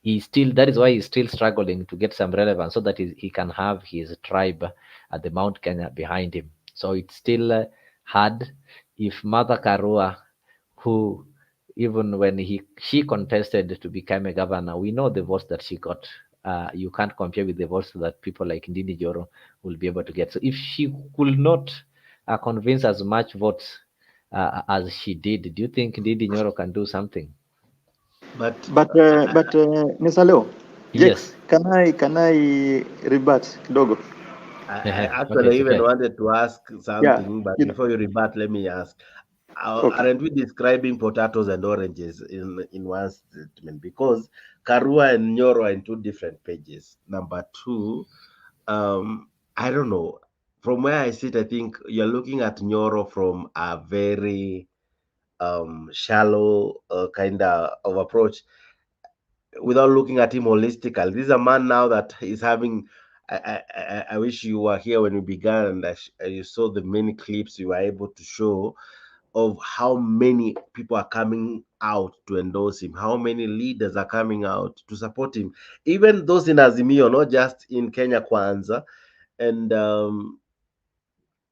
that is why he's still struggling to get some relevance so that he can have his tribe at the Mount Kenya behind him. So it's still hard. If Mother Karua, who even when she contested to become a governor, we know the votes that she got. You can't compare with the votes that people like Ndindi Joro will be able to get. So if she could not convince as much votes as she did, do you think Ndindi Nyoro can do something? But Mr. Leo, yes, can I rebut kidogo? I okay, actually it's even okay. wanted to ask something, but before you rebut, let me ask. Aren't we describing potatoes and oranges in one statement? Because Karua and Nyoro are in two different pages. Number two, I don't know. From where I sit, I think you're looking at Nyoro from a very shallow kind of approach without looking at him holistically. This is a man now that is having. I wish you were here when we began and you saw the many clips you were able to show of how many people are coming out to endorse him, how many leaders are coming out to support him, even those in Azimio, not just in Kenya Kwanza. And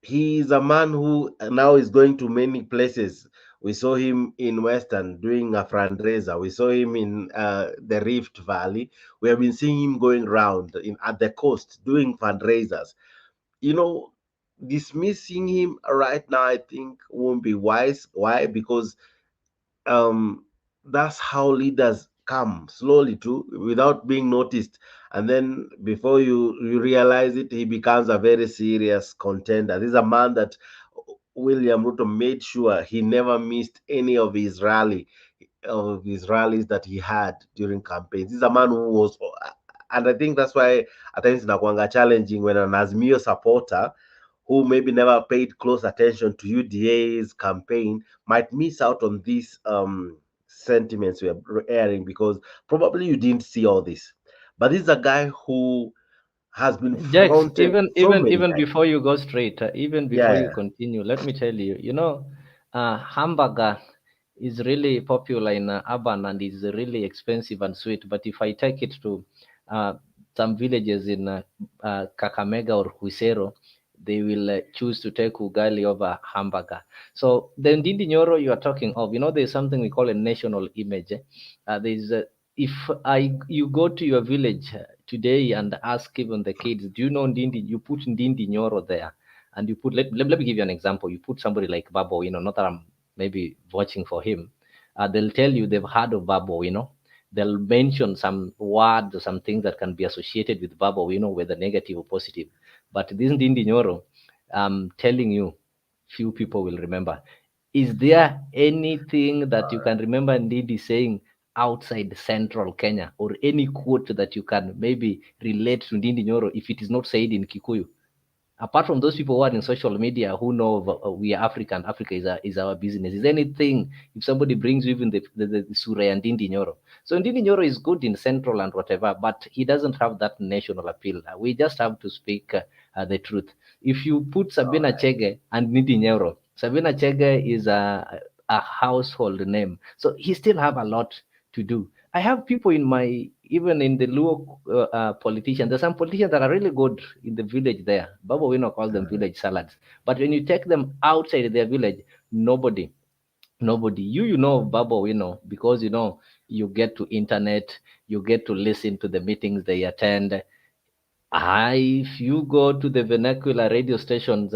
he is a man who now is going to many places. We saw him in Western doing a fundraiser. We saw him in the Rift Valley. We have been seeing him going around at the coast doing fundraisers. You know, dismissing him right now, I think, won't be wise. Why? Because that's how leaders come slowly too, without being noticed, and then before you realize it, he becomes a very serious contender. This is a man that William Ruto made sure he never missed any of his rallies that he had during campaigns. This is a man who was, and I think that's why at times inakuanga challenging when an Azimio supporter who maybe never paid close attention to UDA's campaign might miss out on these sentiments we are airing because probably you didn't see all this. But this is a guy who has been Jax, fronted so many even times. before you go straight, even before Yeah, you continue, let me tell you, hamburger is really popular in urban and is really expensive and sweet. But if I take it to some villages in Kakamega or Kuisero, they will choose to take ugali over hamburger. So the Ndindi Nyoro you are talking of, there's something we call a national image. There's if you go to your village today and ask even the kids, do you know Ndindi? You put Ndindi Nyoro there, and you put let me give you an example. You put somebody like Babo, not that I'm maybe watching for him. They'll tell you they've heard of Babo, They'll mention some words or some things that can be associated with Babo, whether negative or positive. But this Ndindi Nyoro, I'm telling you, few people will remember. Is there anything that you can remember Ndindi saying outside central Kenya, or any quote that you can maybe relate to Ndindi Nyoro if it is not said in Kikuyu? Apart from those people who are in social media who know we are African, Africa is our business. Is anything, if somebody brings you even the Sura and Ndindi Nyoro. So Ndindi Nyoro is good in central and whatever, but he doesn't have that national appeal. We just have to speak the truth. If you put Sabina Chege and Ndindi Nyoro, Sabina Chege is a household name. So he still have a lot to do. I have people even in the Luo politicians, there's some politicians that are really good in the village there. Baba Wino calls them village salads. But when you take them outside their village, nobody. You know Baba Wino because you get to internet, you get to listen to the meetings they attend. If you go to the vernacular radio stations,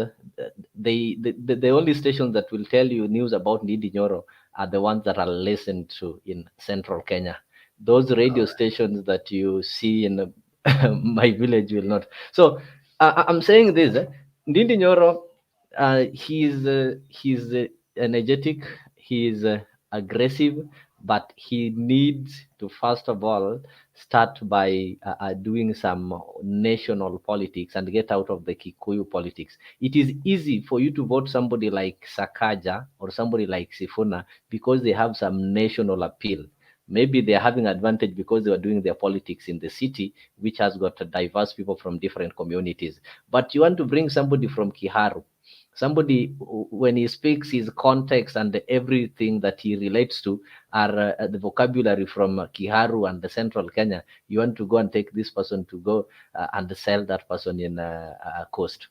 the only stations that will tell you news about Ndindi Nyoro are the ones that are listened to in central Kenya. Those radio stations that you see in my village will not. So I'm saying this: Ndindi Nyoro, he's energetic, he's aggressive, but he needs to first of all start by doing some national politics and get out of the Kikuyu politics. It is easy for you to vote somebody like Sakaja or somebody like Sifuna because they have some national appeal. Maybe they're having advantage because they were doing their politics in the city, which has got diverse people from different communities. But you want to bring somebody from Kiharu, Somebody, when he speaks, his context and everything that he relates to are the vocabulary from Kiharu and the Central Kenya. You want to go and take this person to go and sell that person in Coast.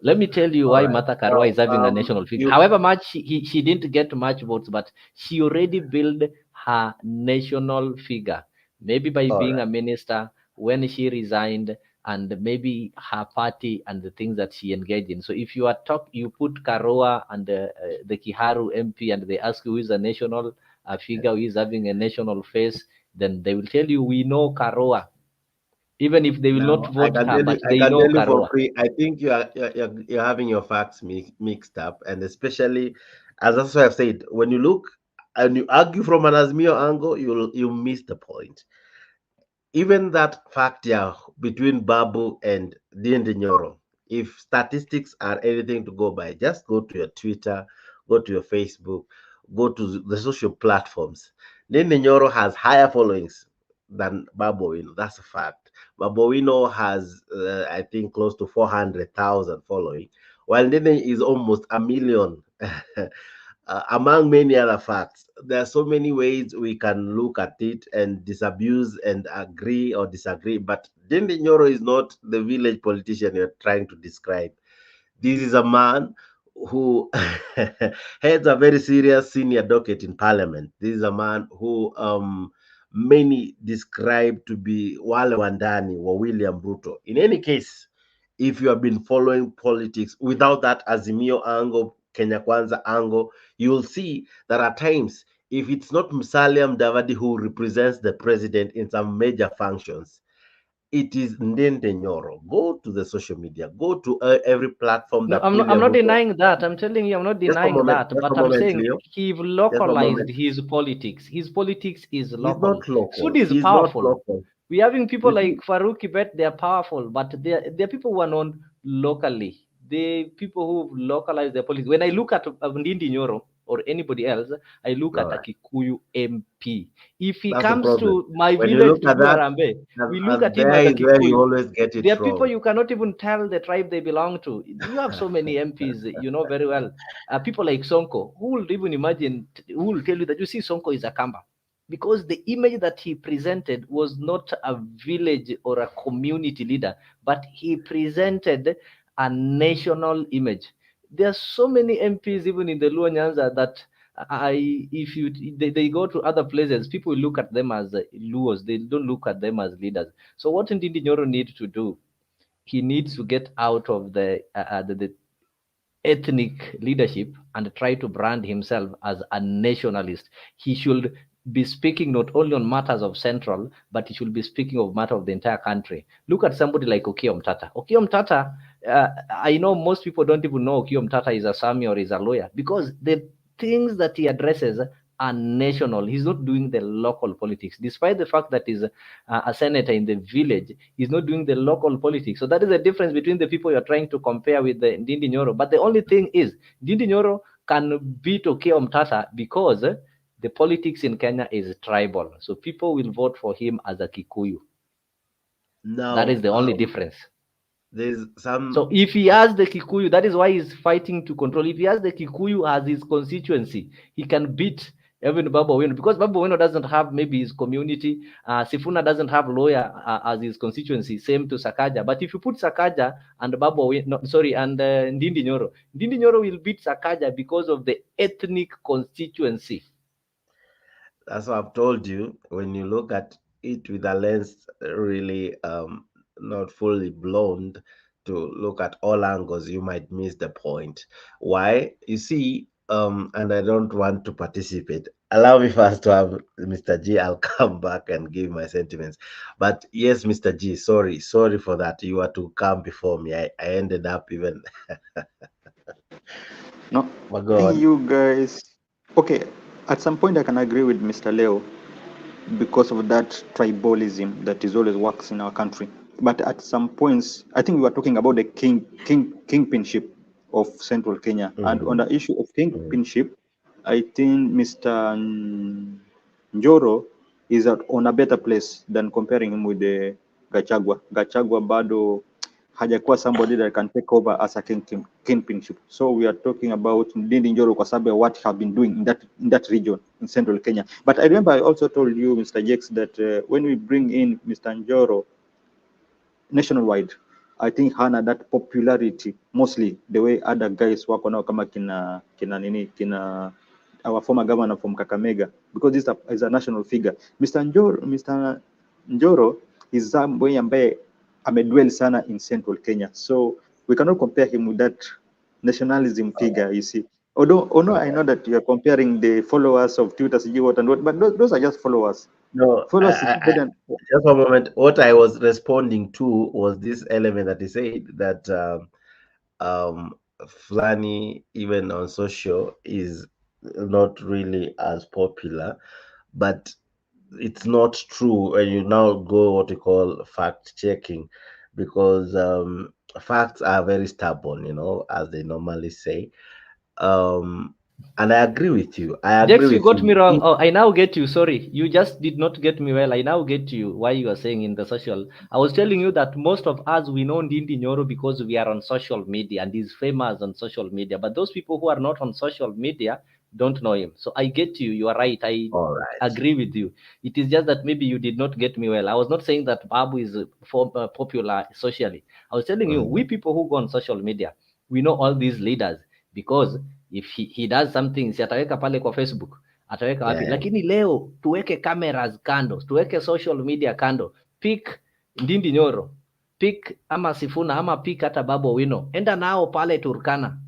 Let me tell you why Martha Karua is having a national figure. However much she didn't get much votes, but she already built her national figure. Maybe by being a minister, when she resigned, and maybe her party and the things that she engaged in. So if you you put Karua and the Kiharu MP, and they ask you who is a national figure, who is having a national face, then they will tell you, we know Karua. Even if they will not vote her, but they know tell you for Karua. free. I think you're having your facts mixed up, and especially, as that's what I've said, when you look and you argue from an Azmio angle, you miss the point. Even that fact, yeah, between Babu and Dindi Nyoro, if statistics are anything to go by, just go to your Twitter, go to your Facebook, go to the social platforms. Dindi Nyoro has higher followings than Babu Owino. That's a fact. Babu Owino has, I think, close to 400,000 following, while Dindi is almost a million. Among many other facts, there are so many ways we can look at it and disabuse and agree or disagree. But Dindi Nyoro is not the village politician you're trying to describe. This is a man who heads a very serious senior docket in parliament. This is a man who many describe to be Wale Wandani or William Ruto. In any case, if you have been following politics without that Azimio angle, Kenya Kwanza angle, you'll see that at times, if it's not Musalia Mudavadi who represents the president in some major functions, it is Ndende Nyoro. Go to the social media, go to every platform No, that I'm William not Ruto. denying that. I'm telling you, I'm not Just a denying moment, that. just But a I'm moment, saying Leo. he Just a localized moment. his politics. His politics is He's local. not local. Sud is He's not powerful. local. We're having people You like see, Farouk Kibet, they're powerful, but they're people who are known locally. The people who localize their politics. When I look at Ndindi Nyoro or anybody else, I look at a Kikuyu MP. If he that's the comes problem. to my When you village look to at do that, Arambe, we look at him there as a is where you Kikuyu. always get it There are people wrong. you cannot even tell the tribe they belong to. You have so many MPs, you know very well. People like Sonko, who will even imagine, who will tell you that you see Sonko is a Kamba? Because the image that he presented was not a village or a community leader, but he presented a national image. There are so many MPs even in the Luo Nyanza that if they go to other places, people look at them as Luos. They don't look at them as leaders. So what Ndindi Nyoro needs to do, he needs to get out of the ethnic leadership and try to brand himself as a nationalist. He should be speaking not only on matters of Central, but he should be speaking of matter of the entire country. Look at somebody like Okiya Mtata. Okiya Mtata, I know most people don't even know Okiya Mtata is a Sami or is a lawyer, because the things that he addresses are national. He's not doing the local politics, despite the fact that he's a senator in the village. He's not doing the local politics. So that is the difference between the people you're trying to compare with the Ndindi Nyoro. But the only thing is, Ndindi Nyoro can beat Okiya Mtata because the politics in Kenya is tribal. So people will vote for him as a Kikuyu. Now, that is the only difference. There's some. So if he has the Kikuyu, that is why he's fighting to control. If he has the Kikuyu as his constituency, he can beat even Babu Owino, because Babu Owino doesn't have maybe his community. Sifuna doesn't have lawyer as his constituency. Same to Sakaja. But if you put Sakaja and Babu Owino, no, sorry, and Ndindi Nyoro will beat Sakaja because of the ethnic constituency. That's what I've told you. When you look at it with a lens really not fully blown to look at all angles, you might miss the point. Why? You see, and I don't want to participate. Allow me first to have Mr. G. I'll come back and give my sentiments. But yes, Mr. G, sorry for that. You are to come before me. I ended up even. No, But go on. you guys. Okay, at some point I can agree with Mr. Leo because of that tribalism that is always works in our country. But at some points, I think we were talking about the kingpinship of Central Kenya, and on the issue of kingpinship, I think Mr. Njoro is on a better place than comparing him with the Gachagua. Gachagua bado hajakuwa somebody that can take over as a kingpinship. So we are talking about Ndindi Njoro kwa sababu ya what he have been doing in that region in central Kenya. But I remember I also told you, Mr. Jex, that when we bring in Mr. Njoro nationwide, I think hana that popularity mostly the way other guys wako nao kama kina our former governor from Kakamega, because this is a national figure. Mr. Njoro is somebody ambaye amedwell sana in central Kenya, so we cannot compare him with that nationalism figure, you see. Although I know that you are comparing the followers of Twitter, what and what, but those are just followers. No, Followers just one moment. What I was responding to was this element that he said that Flani, even on social, is not really as popular, but it's not true when you now go what you call fact checking, because facts are very stubborn, as they normally say. And I agree with you. I agree Jex, you with got me you. wrong. Oh, I now get you. Sorry. You just did not get me well. I now get you why you are saying in the social. I was telling you that most of us, we know Ndindi Nyoro because we are on social media and he's famous on social media. But those people who are not on social media don't know him. So I get you. You are right. I agree with you. It is just that maybe you did not get me well. I was not saying that Babu is popular socially. I was telling you, we people who go on social media, we know all these leaders because if he does something, si ataweka pale kwa Facebook, ataweka wapi? Yeah. Lakini leo tuweke cameras kando, tuweke social media kando, pick Ndindi Nyoro, pick ama Sifuna ama pick hata Babu Owino, enda nao pale Turkana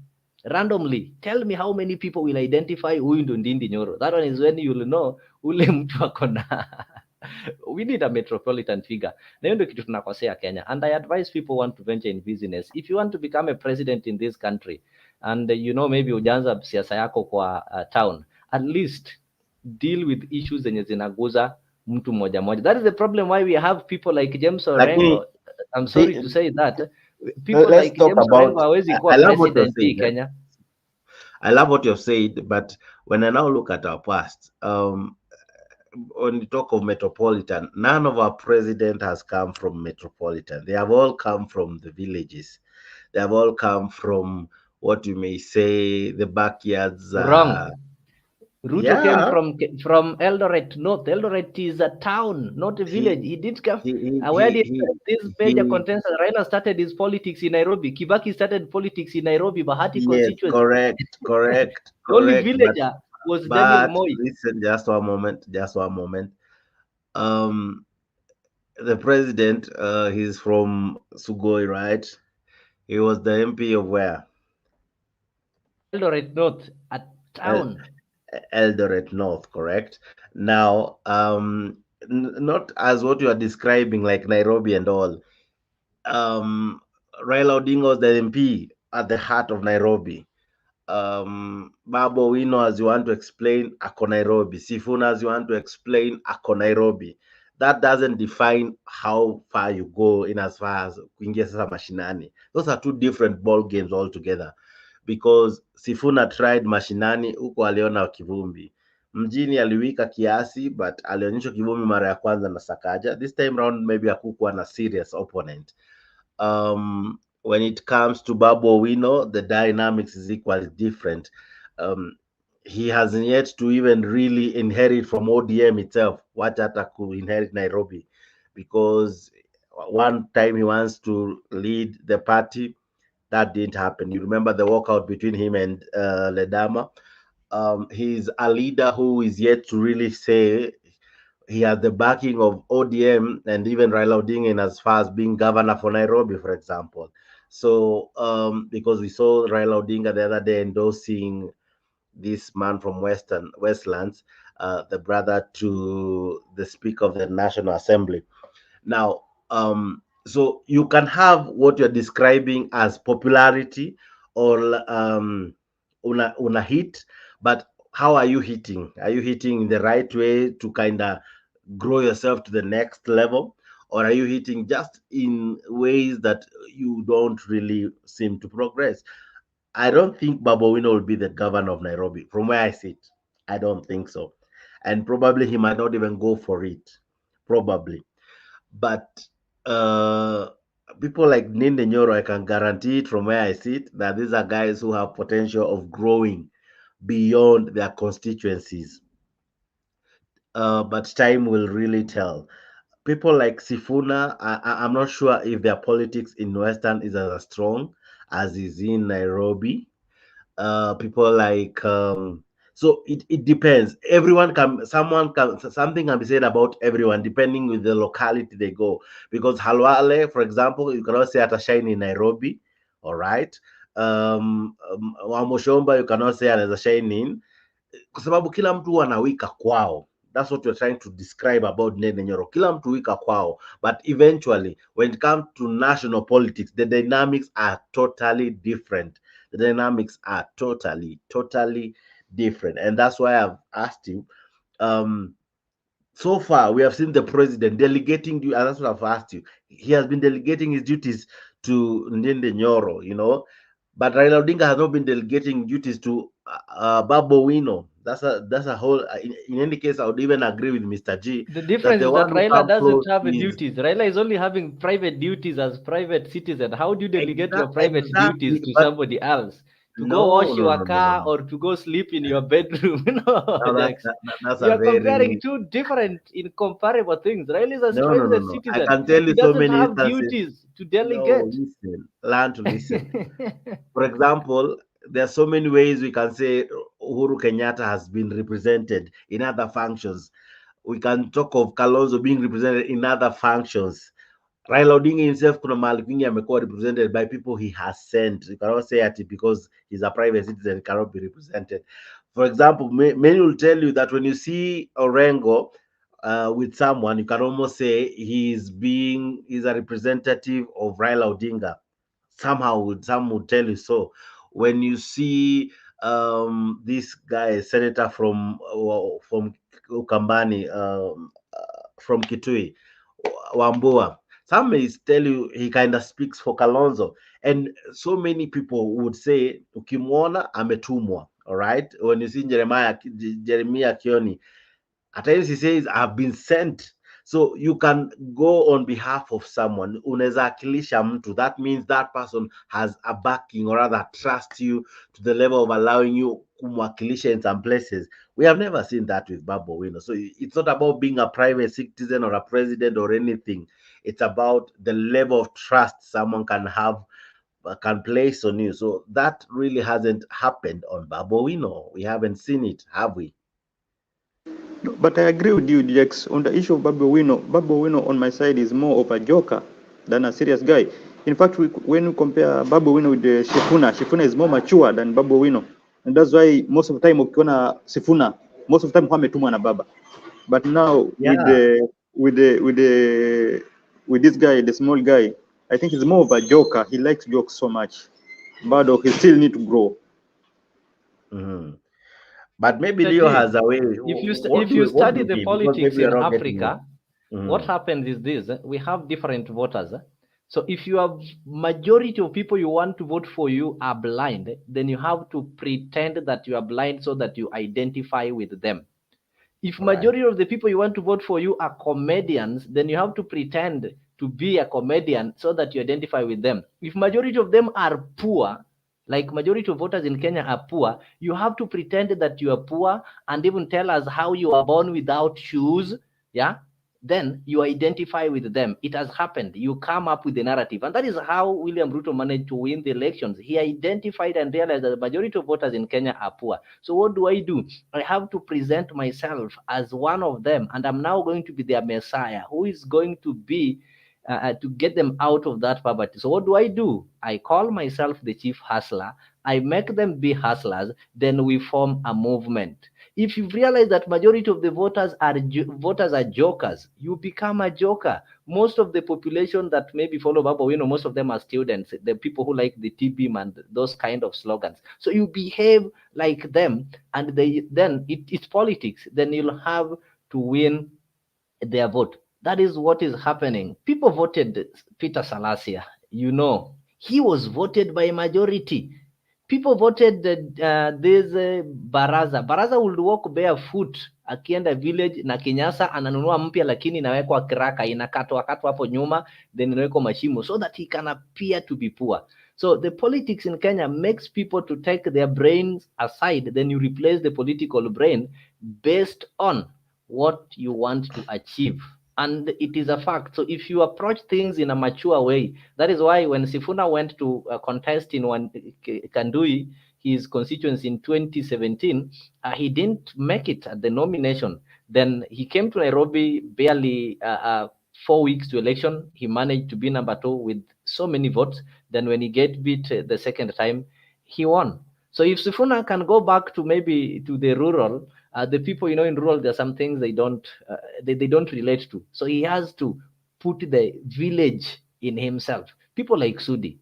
randomly, tell me how many people will identify huyu ndo Ndindi Nyoro. That one is when you'll know ule mtu ako na we need a metropolitan figure. Na hiyo ndio kitu tunakosea Kenya, and I advise people want to venture in business, if you want to become a president in this country and maybe ujaanza siasa yako kwa town, at least deal with issues zenye zinaguza mtu moja moja. That is the problem why we have people like James Orengo. I'm sorry to say that people like James Orengo hawezi kuwa president in Kenya. I love what you've said, but when I now look at our past, when you talk of metropolitan, none of our president has come from metropolitan. They have all come from the villages. They have all come from what you may say the backyards. Wrong. Ruto yeah. came from Eldoret North. Eldoret is a town, not a village. He did come. Where did this major contestant Raila started his politics in Nairobi? Kibaki started politics in Nairobi, Bahati constituency. Correct. The only villager was Daniel Moi. Listen, just one moment. The president, he's from Sugoi, right? He was the MP of where? Eldoret North, a town. Eldoret North, correct? Now, not as what you are describing, like Nairobi and all. Raila Odinga was the MP at the heart of Nairobi. Babu Owino, as you want to explain, ako Nairobi. Sifuna, as you want to explain, ako Nairobi. That doesn't define how far you go in as far as kuingia sasa mashinani. Those are two different ball games altogether, because Sifuna tried mashinani, huko aliona kivumbi. Mjini aliwika kiasi, but alionyesha kivumbi mara ya kwanza na Sakaja. This time round maybe hakukuwa na serious opponent. When it comes to Babu Owino, the dynamics is equally different. He hasn't yet to even really inherit from ODM itself, what hata could inherit Nairobi, because one time he wants to lead the party, that didn't happen. You remember the walkout between him and Ledama. He's a leader who is yet to really say he has the backing of ODM and even Raila Odinga in as far as being governor for Nairobi, for example. So, because we saw Raila Odinga the other day endorsing this man from Westlands, the brother to the Speaker of the National Assembly. Now, so you can have what you're describing as popularity or una hit, but how are you hitting? Are you hitting in the right way to kind of grow yourself to the next level, or are you hitting just in ways that you don't really seem to progress? I don't think Babu Owino will be the governor of Nairobi. From where I sit, I don't think so. And probably he might not even go for it. Probably. But people like Ninde Nyoro, I can guarantee it from where I sit that these are guys who have potential of growing beyond their constituencies. But time will really tell. People like Sifuna, I'm not sure if their politics in Western is as strong as is in Nairobi. People like so it depends. Everyone can someone can something can be said about everyone depending with the locality they go. Because Halwale, for example, you cannot say shine in Nairobi, all right. Wamoshomba you cannot say anaweza shine in, kwa sababu kila mtu anawika kwao. That's what we're trying to describe about Nene Nyoro. Kila mtu wika kwao. But eventually, when it comes to national politics, the dynamics are totally different. The dynamics are totally different. And that's why I've asked you, so far we have seen the president delegating, and that's what I've asked you. He has been delegating his duties to Ndende Nyoro, you know, but Raila Odinga has not been delegating duties to Babo Wino. That's a whole. In any case, I would even agree with Mr. G. The difference is one that who Raila come doesn't close have a is duties. Raila is only having private duties as private citizen. How do you delegate your private exactly, duties to but somebody else? To go no, wash no, your no, no, no, car no. or to go sleep in your bedroom? No, Now Dex. that's You a are comparing very two different, incomparable things. Raila is a no, no, no, private no. I citizen. can tell He you so doesn't many have instances. duties to No, delegate. listen, learn to listen. For example, there are so many ways we can say Uhuru Kenyatta has been represented in other functions. We can talk of Kalonzo being represented in other functions. Raila Odinga himself kuna mahali kwingi amekuwa represented by people he has sent. You cannot say that because he's a private citizen he cannot be represented. For example, many will tell you that when you see Orengo with someone, you can almost say he's a representative of Raila Odinga. Somehow, some would tell you so. When you see this guy, senator from Ukambani, from Kitui, Wambua, some may tell you he kind of speaks for Kalonzo, and so many people would say ukimwona ametumwa. All right, when you see Jeremiah Kioni, at times he says I've been sent. So you can go on behalf of someone, unaweza akilisha mtu, that means that person has a backing or rather trust you to the level of allowing you kumwakilisha in some places. We have never seen that with Babu Wino. So it's not about being a private citizen or a president or anything. It's about the level of trust someone can have, can place on you. So that really hasn't happened on Babu Wino. We haven't seen it, have we? But I agree with you, Dex. On the issue of Babu Wino on my side is more of a joker than a serious guy. In fact, when we compare Babu Wino with Shifuna is more mature than Babu Wino. And that's why most of the time ukiona Sifuna, most of the time ametumwa na baba. But now with this guy, the small guy, I think he's more of a joker. He likes jokes so much. But he still need to grow. Mm-hmm. But maybe Leo has a way. If you study the politics in Africa, what Mm. happens is this: we have different voters. So if you have majority of people you want to vote for you are blind, then you have to pretend that you are blind so that you identify with them. If majority of the people you want to vote for you are comedians, then you have to pretend to be a comedian so that you identify with them. If majority of them are poor, like majority of voters in Kenya are poor, you have to pretend that you are poor and even tell us how you are born without shoes. Yeah. Then you identify with them. It has happened. You come up with the narrative. And that is how William Ruto managed to win the elections. He identified and realized that the majority of voters in Kenya are poor. So what do? I have to present myself as one of them. And I'm now going to be their messiah who is going to be to get them out of that poverty. So what do? I call myself the chief hustler. I make them be hustlers. Then we form a movement. If you realize that majority of the voters are jokers, you become a joker. Most of the population that maybe follow Babu, most of them are students, the people who like the TBM and those kind of slogans. So you behave like them, and then it's politics. Then you'll have to win their vote. That is what is happening. People voted Peter Salasya. He was voted by a majority. People voted this Baraza. Baraza would walk barefoot akienda village na kinyasa ananunua mpya, lakini inawekwa kraka, inakatwa hapo nyuma, then inawekwa mashimo so that he can appear to be poor. So the politics in Kenya makes people to take their brains aside, then you replace the political brain based on what you want to achieve. And it is a fact. So if you approach things in a mature way, that is why when Sifuna went to contest in Kandui, his constituency in 2017, he didn't make it at the nomination. Then he came to Nairobi barely 4 weeks to election. He managed to be number 2 with so many votes. Then when he get beat the second time, he won. So if Sifuna can go back to maybe to the rural, the people, you know, in rural, there are some things they don't relate to. So he has to put the village in himself. People like Sudi.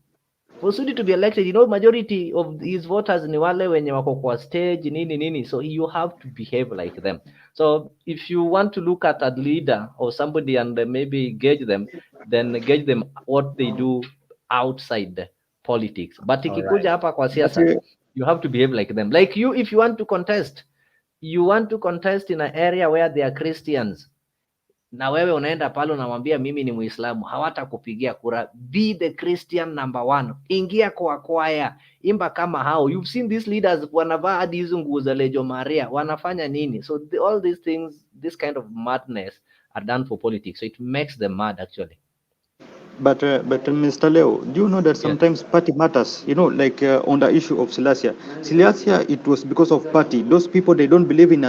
For Sudi to be elected, you know, majority of his voters ni wale wenye wako kwa stage nini. So you have to behave like them. So if you want to look at a leader or somebody and maybe gauge them, then gauge them what they do outside politics. But ikikuja hapa kwa siasa, you have to behave like them. Like you, if you want to contest in an area where there are Christians, na wewe unaenda pale unamwambia mimi ni Muislamu, hawatakupigia kura. Be the Christian number 1. Ingia kwa kwaya, imba kama hao. You've seen these leaders wanavaa hadi hizo nguo za Lejo Maria, wanafanya nini? So all these things, this kind of madness are done for politics. So it makes them mad actually. But Mr. Leo, do you know that sometimes party matters? You know, like on the issue of Silasia, it was because of party. Those people, they don't believe in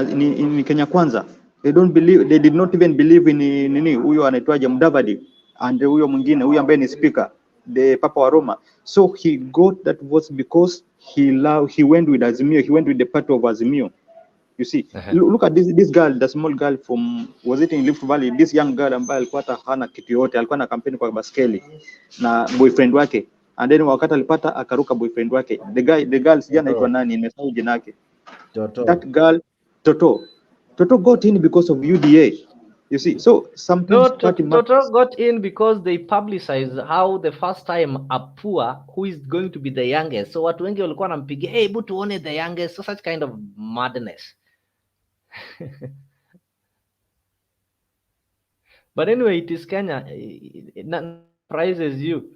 Kenya Kwanza. They don't believe. They did not even believe in huyo anaitwaje Mudavadi and huyo mwingine huyo ambaye ni speaker, the Papa wa Roma. So he got that votes because he went with Azimio. He went with the party of Azimio. You see, look at this girl, the small girl from, was it in Rift Valley? This young girl ambaye alikuwa hata hana kitu yote, alikuwa na kampeni kwa baskeli na boyfriend wake, and then wakati alipata akaruka boyfriend wake. The girl sijana anaitwa nani, nimesahau jina yake. That girl Toto got in because of UDA. You see, so sometimes Toto got in because they publicized how the first time a poor who is going to be the youngest. So watu wengi walikuwa wanampigia, hey, but tuone the youngest. So such kind of madness. But anyway, it is Kenya. It surprises you.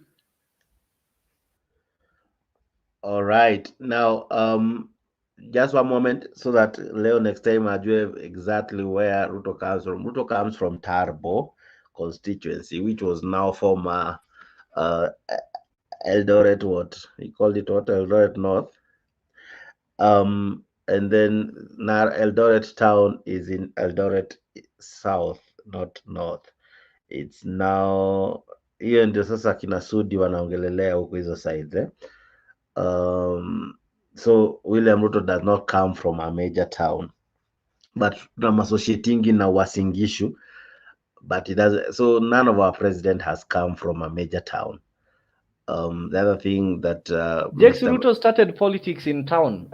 All right. Now, just one moment so that Leo next time ajue exactly where Ruto comes from. Ruto comes from Tarbo constituency, which was now former Eldoret, what he called it, what, Eldoret North. And then now Eldoret town is in Eldoret South, not North. It's now, hiyo ndio sasa kina Sudi wanaongelelea huko hizo sides. So William Ruto does not come from a major town, but tunamassociatingi na Uasin Gishu, but it does. So none of our president has come from a major town. The other thing that Ruto started politics in town.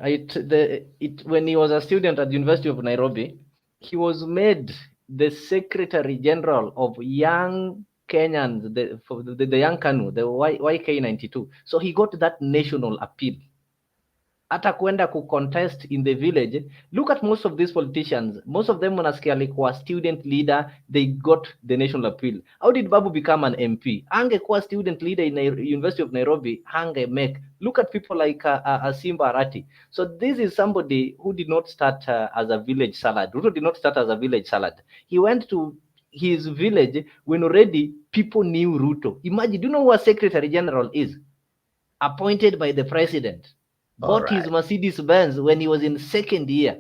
When he was a student at the University of Nairobi, he was made the Secretary General of Young Kenyans, the Young Kanu, the YK92. So he got that national appeal. Hata kwenda contest in the village. Look at most of these politicians. Most of them wanasikia alikuwa student leader, they got the national appeal. How did Babu become an MP? Angekuwa student leader in University of Nairobi, make. Look at people like Simba Arati. So this is somebody who did not start as a village salad. Ruto did not start as a village salad. He went to his village when already people knew Ruto. Imagine, do you know who a Secretary General is? Appointed by the president. Bought his Mercedes Benz when he was in second year,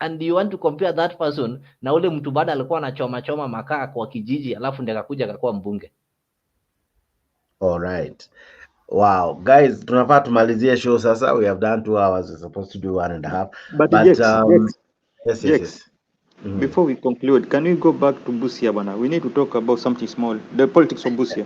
and you want to compare that person na ule mtu bado alikuwa anachoma makaa kwa kijiji alafu ndiye akakuja akakuwa mbunge. All right. Wow, guys, tunafaa tumalizie show sasa. We have done 2 hours. We're supposed to do 1.5. But yes. Before we conclude, can we go back to Busia bana? We need to talk about something small, the politics of Busia.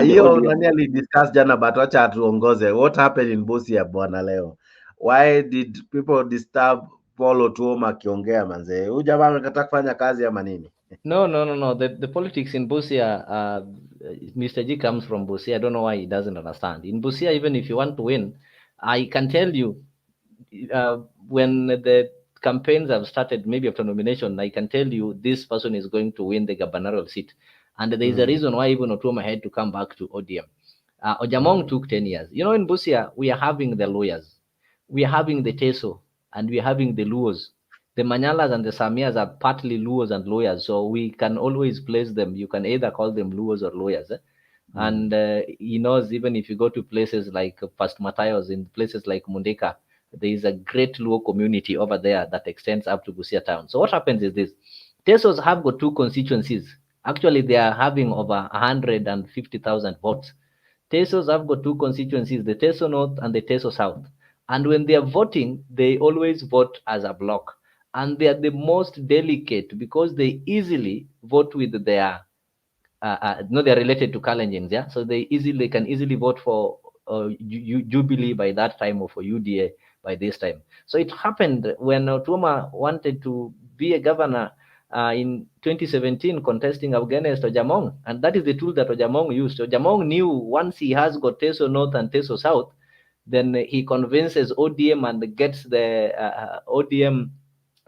Hiyo nani alidiscuss jana, but wacha atuongoze. What happened in Busia bwana leo? Why did people disturb Paul Otuoma akiongea manze? Huyu jamaa anataka kufanya kazi ama nini? No. The politics in Busia, Mr. G comes from Busia. I don't know why he doesn't understand. In Busia, even if you want to win, I can tell you, when the campaigns have started maybe after nomination, I can tell you this person is going to win the gubernatorial seat. And there is a reason why even Otuoma had to come back to ODM. Ojamong took 10 years. You know, in Busia, we are having the lawyers, we are having the Teso, and we are having the Luos. The Manyalas and the Samias are partly Luos and lawyers, so we can always place them. You can either call them Luos or lawyers. And he knows, even if you go to places like Past Matayos, in places like Mundeka, there is a great Luo community over there that extends up to Busia town. So what happens is this: Tesos have got 2 constituencies. Actually, they are having over 150,000 votes. Tesos have got 2 constituencies, the Teso North and the Teso South. And when they are voting, they always vote as a block. And they are the most delicate because they easily vote with their, no, they're related to Kalenjins, yeah? So they can easily vote for Jubilee by that time or for UDA by this time. So it happened when Otuoma wanted to be a governor in 2017, contesting against Ojamong, and that is the tool that Ojamong used. Ojamong knew once he has got Teso North and Teso South, then he convinces ODM and gets the ODM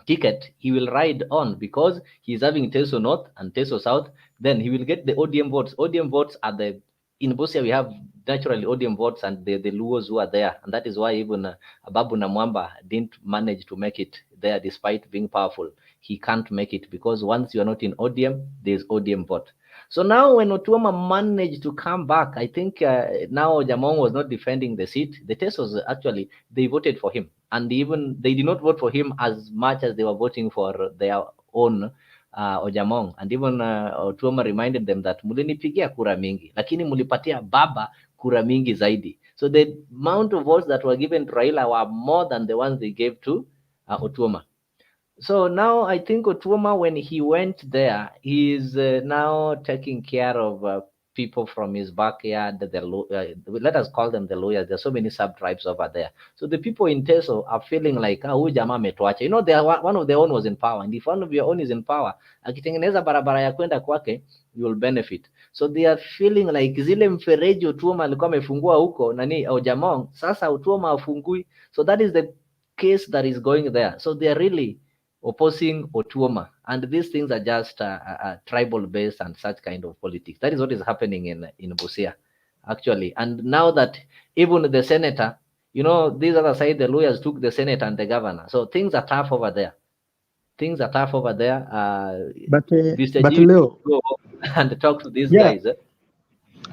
ticket, he will ride on because he's having Teso North and Teso South. Then he will get the ODM votes. ODM votes are the, in Busia we have naturally ODM votes and the Luos who are there, and that is why even Babu Namwamba didn't manage to make it there despite being powerful. He can't make it because once you are not in ODM, there's ODM vote. So now when Otuoma managed to come back, I think now Jamong was not defending the seat. The Tesos actually, they voted for him. And even they did not vote for him as much as they were voting for their own Ojamong. And even Otuoma reminded them that mulinipigia kura mingi, lakini mulipatia baba kura mingi zaidi. So the amount of votes that were given to Raila were more than the ones they gave to Otuoma. So now I think Otuoma, when he went there, he is now taking care of people from his backyard. Let us call them the lawyers. There's so many sub-tribes over there. So the people in Teso are feeling like, huyu jamaa ametuacha. You know, one of their own was in power. And if one of your own is in power, akitengeneza barabara ya kwenda kwake, you will benefit. So they are feeling like zile mfereji Otuoma alikuwa amefungua huko, nani, Ojamong, sasa Otuoma afungui. So that is the case that is going there. So they are really opposing Otuoma, and these things are just tribal based and such kind of politics. That is what is happening in Busia, actually. And now that even the senator, you know, this other side, the lawyers took the senator and the governor. So things are tough over there. Things are tough over there. But Mr. Leo, go and talk to these guys.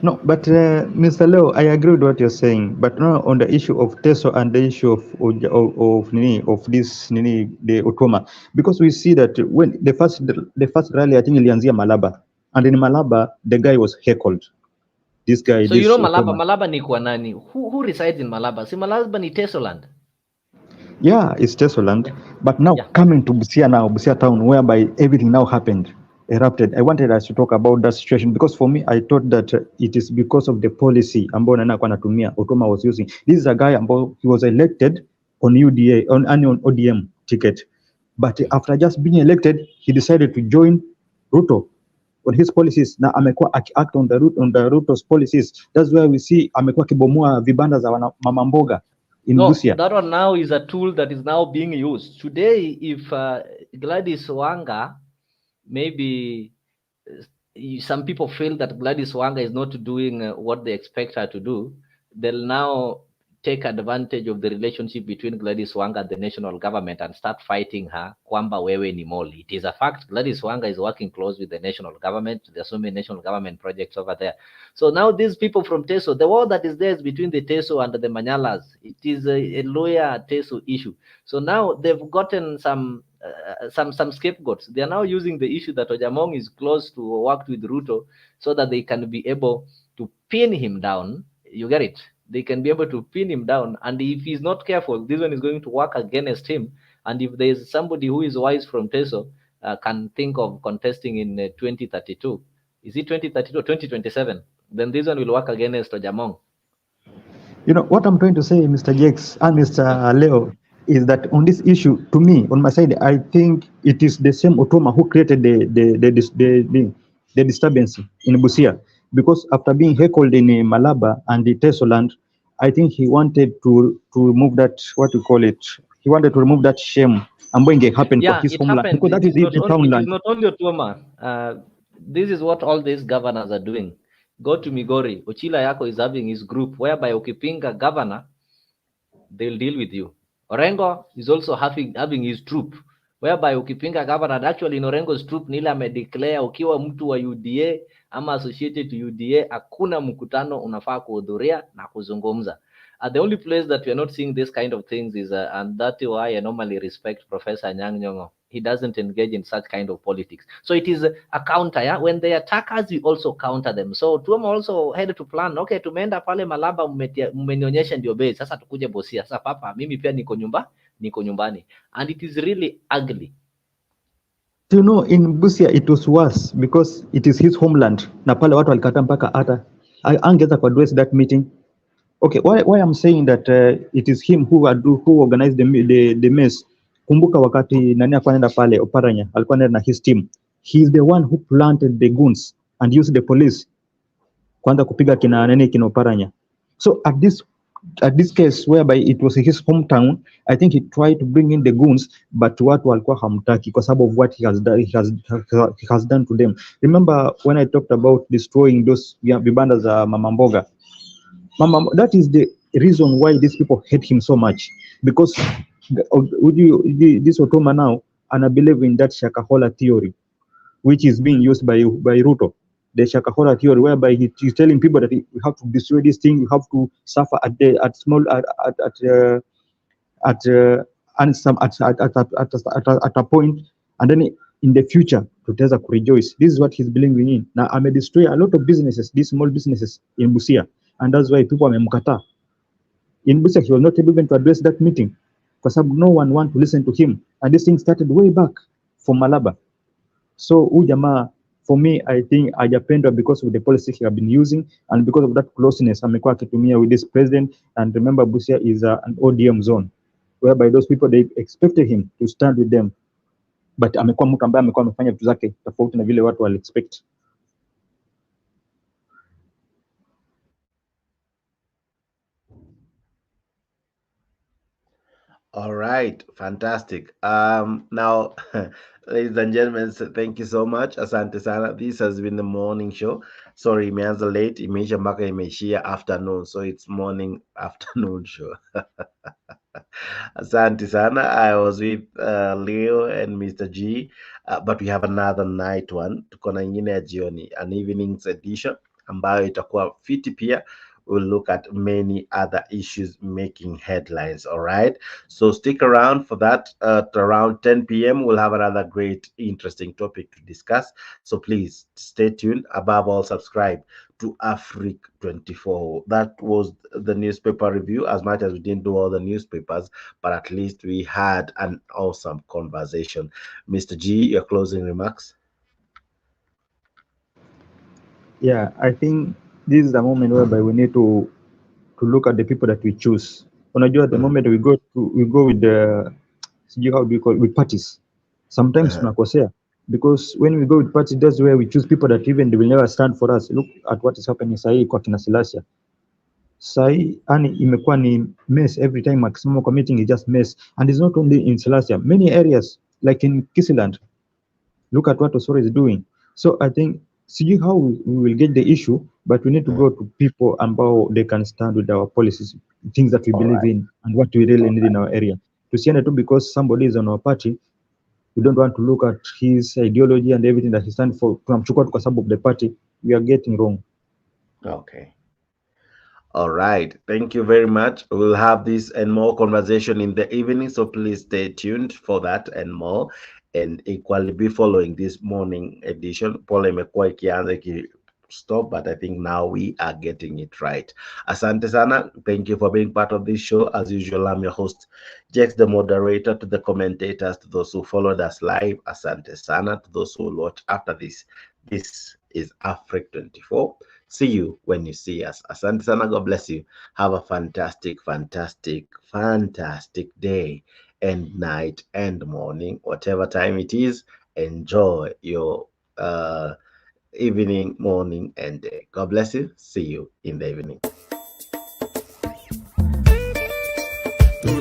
No, but Mr. Leo, I agree with what you're saying. But now on the issue of Teso and the issue of this the Otuoma, because we see that when the first rally, I think ilianzia Malaba, and in Malaba the guy was heckled. This guy. So you know Malaba, Malaba ni kwa nani? Who resides in Malaba? Si Malaba ni Teso land. Yeah, it's Teso land. But now coming to Busia now, Busia town, whereby everything now happened. Erupted. I wanted us to talk about that situation because for me, I thought that it is because of the policy ambao nana kwa natumia Otuoma was using. This is a guy ambao he was elected on UDA on ODM ticket, but after just being elected, he decided to join Ruto on his policies. Na amekuwa act on the Ruto's policies. That's why we see amekuwa kibomoa vibanda za mama mboga in Busia. That one now is a tool that is now being used today. If Gladys Wanga, maybe some people feel that Gladys Wanga is not doing what they expect her to do, they'll now take advantage of the relationship between Gladys Wanga and the national government and start fighting her. Kwamba wewe ni moli. It is a fact. Gladys Wanga is working close with the national government. There's so many national government projects over there. So now these people from Teso, the war that is there is between the Teso and the Manyalas. It is a lawyer Teso issue. So now they've gotten some scapegoats. They are now using the issue that Ojamong is close to work with Ruto so that they can be able to pin him down. You get it? They can be able to pin him down. And if he's not careful, this one is going to work against him. And if there is somebody who is wise from Teso, can think of contesting in 2032. Is it 2032 or 2027? Then this one will work against Ojamong. You know, what I'm trying to say, Mr. Jakes and Mr. Leo, is that on this issue, to me, on my side, I think it is the same Otuoma who created the disturbance in Busia, because after being heckled in Malaba and the Teso land, I think he wanted to remove that, what you call it, he wanted to remove that shame ambayo inge happen Yeah, for his it homeland, happens. because that is the It townland. is not only Otuoma. This is what all these governors are doing. Go to Migori. Ochila Yako is having his group whereby ukipinga governor, they'll deal with you. Orengo is also having his troop whereby ukipinga governor, and actually in Orengo's troop nila declare ukiwa mtu wa UDA ama associated to UDA, hakuna mkutano unafaa kuhudhuria na kuzungumza. The only place that we are not seeing this kind of things is, and that's why I normally respect Professor Anyang' Nyong'o. He doesn't engage in such kind of politics. So it is a counter. Yeah? When they attack us, we also counter them. So Tuoma also had to plan, okay, tumeenda pale Malaba, mmenionyesha ndio base, sasa tukuje Busia. Sasa papa, mimi pia niko nyumbani. And it is really ugly. You know, in Busia it was worse because it is his homeland. Na pale watu walikata mpaka hata angeza ku address that meeting. Okay, why I'm saying that it is him who organized the mess. Kumbuka wakati nani alikuwa anaenda pale Oparanya, alikuwa anaenda na his team. He is the one who planted the goons and used the police kwanza kupiga kina Oparanya. So at this case whereby it was his hometown, I think he tried to bring in the goons, but watu walikuwa hamtaki because of what he has done to them. Remember when I talked about destroying those vibanda za Mama Mboga? That is the reason why these people hate him so much, because this Otuoma now, and I believe in that Shakahola theory, which is being used by Ruto, the Shakahola theory, whereby he's telling people that you have to destroy this thing, you have to suffer at a point, and then in the future tutaweza rejoice. This is what he's believing in. Now I may destroy a lot of businesses, these small businesses in Busia, and that's why people wamemkataa. In Busia he was not able even to address that meeting because no one want to listen to him, and this thing started way back from Malaba. So Ujama, for me, I think hajapendwa because of the policy he have been using and because of that closeness amekuwa akitumia with this president. And remember, Busia is an ODM zone whereby those people, they expected him to stand with them, but amekuwa mtu ambaye amekuwa amefanya vitu zake tofauti na vile watu wali expect. All right, fantastic. Now, ladies and gentlemen, thank you so much. Asante sana. This has been the morning show. Sorry, imeanza late, imeisha mpaka imeishia afternoon, so it's morning afternoon show. Asante sana. I was with Leo and Mr. G, but we have another night one. Tuko na ingine ya jioni, an evenings edition ambayo itakuwa fiti pia. We'll look at many other issues making headlines. All right. So stick around for that. At around 10 p.m., we'll have another great, interesting topic to discuss. So please stay tuned. Above all, subscribe to Afric 24. That was the newspaper review. As much as we didn't do all the newspapers, but at least we had an awesome conversation. Mr. G, your closing remarks? Yeah, I think this is the moment whereby we need to look at the people that we choose. Unajua, at the moment we go with the how do we call it, with parties. Sometimes tunakosea because when we go with parties, that's where we choose people that even they will never stand for us. Look at what is happening sahi kwa kina Silasia. Sahi ani imekuwa ni mess every time maximum committing is just mess, and it's not only in Silasia, many areas like in Kisiland. Look at what Osoro is doing. So I think see how we will get the issue, but we need to go to people ambao they can stand with our policies, things that we believe in, and what we really need in our area. Tusiende tu because somebody is on our party, we don't want to look at his ideology and everything that he stands for. Tunamchukua tu kwa sababu of the party. We are getting wrong. Okay. All right. Thank you very much. We'll have this and more conversation in the evening, so please stay tuned for that and more. And equally be following this morning edition. Pole imekuwa ikianza stop, but I think now we are getting it right. Asante sana. Thank you for being part of this show. As usual, I'm your host, Jex, the moderator. To the commentators, to those who followed us live, asante sana. To those who will watch after this, this is Afric 24. See you when you see us. Asante sana. God bless you. Have a fantastic, fantastic, fantastic day and night and morning, whatever time it is. Enjoy your evening, morning, and day. God bless you. See you in the evening.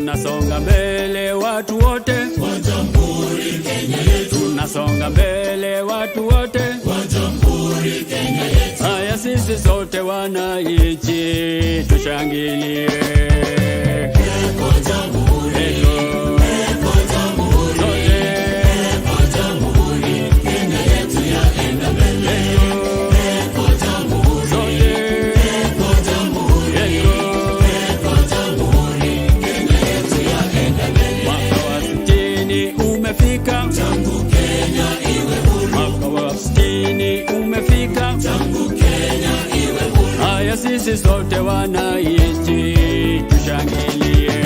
Tunasonga mbele watu wote wa Jamhuri Kenya yetu. Tunasonga mbele watu wote wa Jamhuri Kenya yetu. Haya sisi sote wananchi tushangilie. Eko Jamhuri, eko Jamhuri, sote eko Jamhuri Kenya yetu yaenda mbele. Eko Jamhuri, sote eko Jamhuri, eko Jamhuri Kenya yetu yaenda mbele. Mwaka wa 60 umefika, tangu Kenya iwe huru. Mwaka wa 60 umefika, tangu Kenya iwe huru. Haya sisi sote wananchi tushangilie.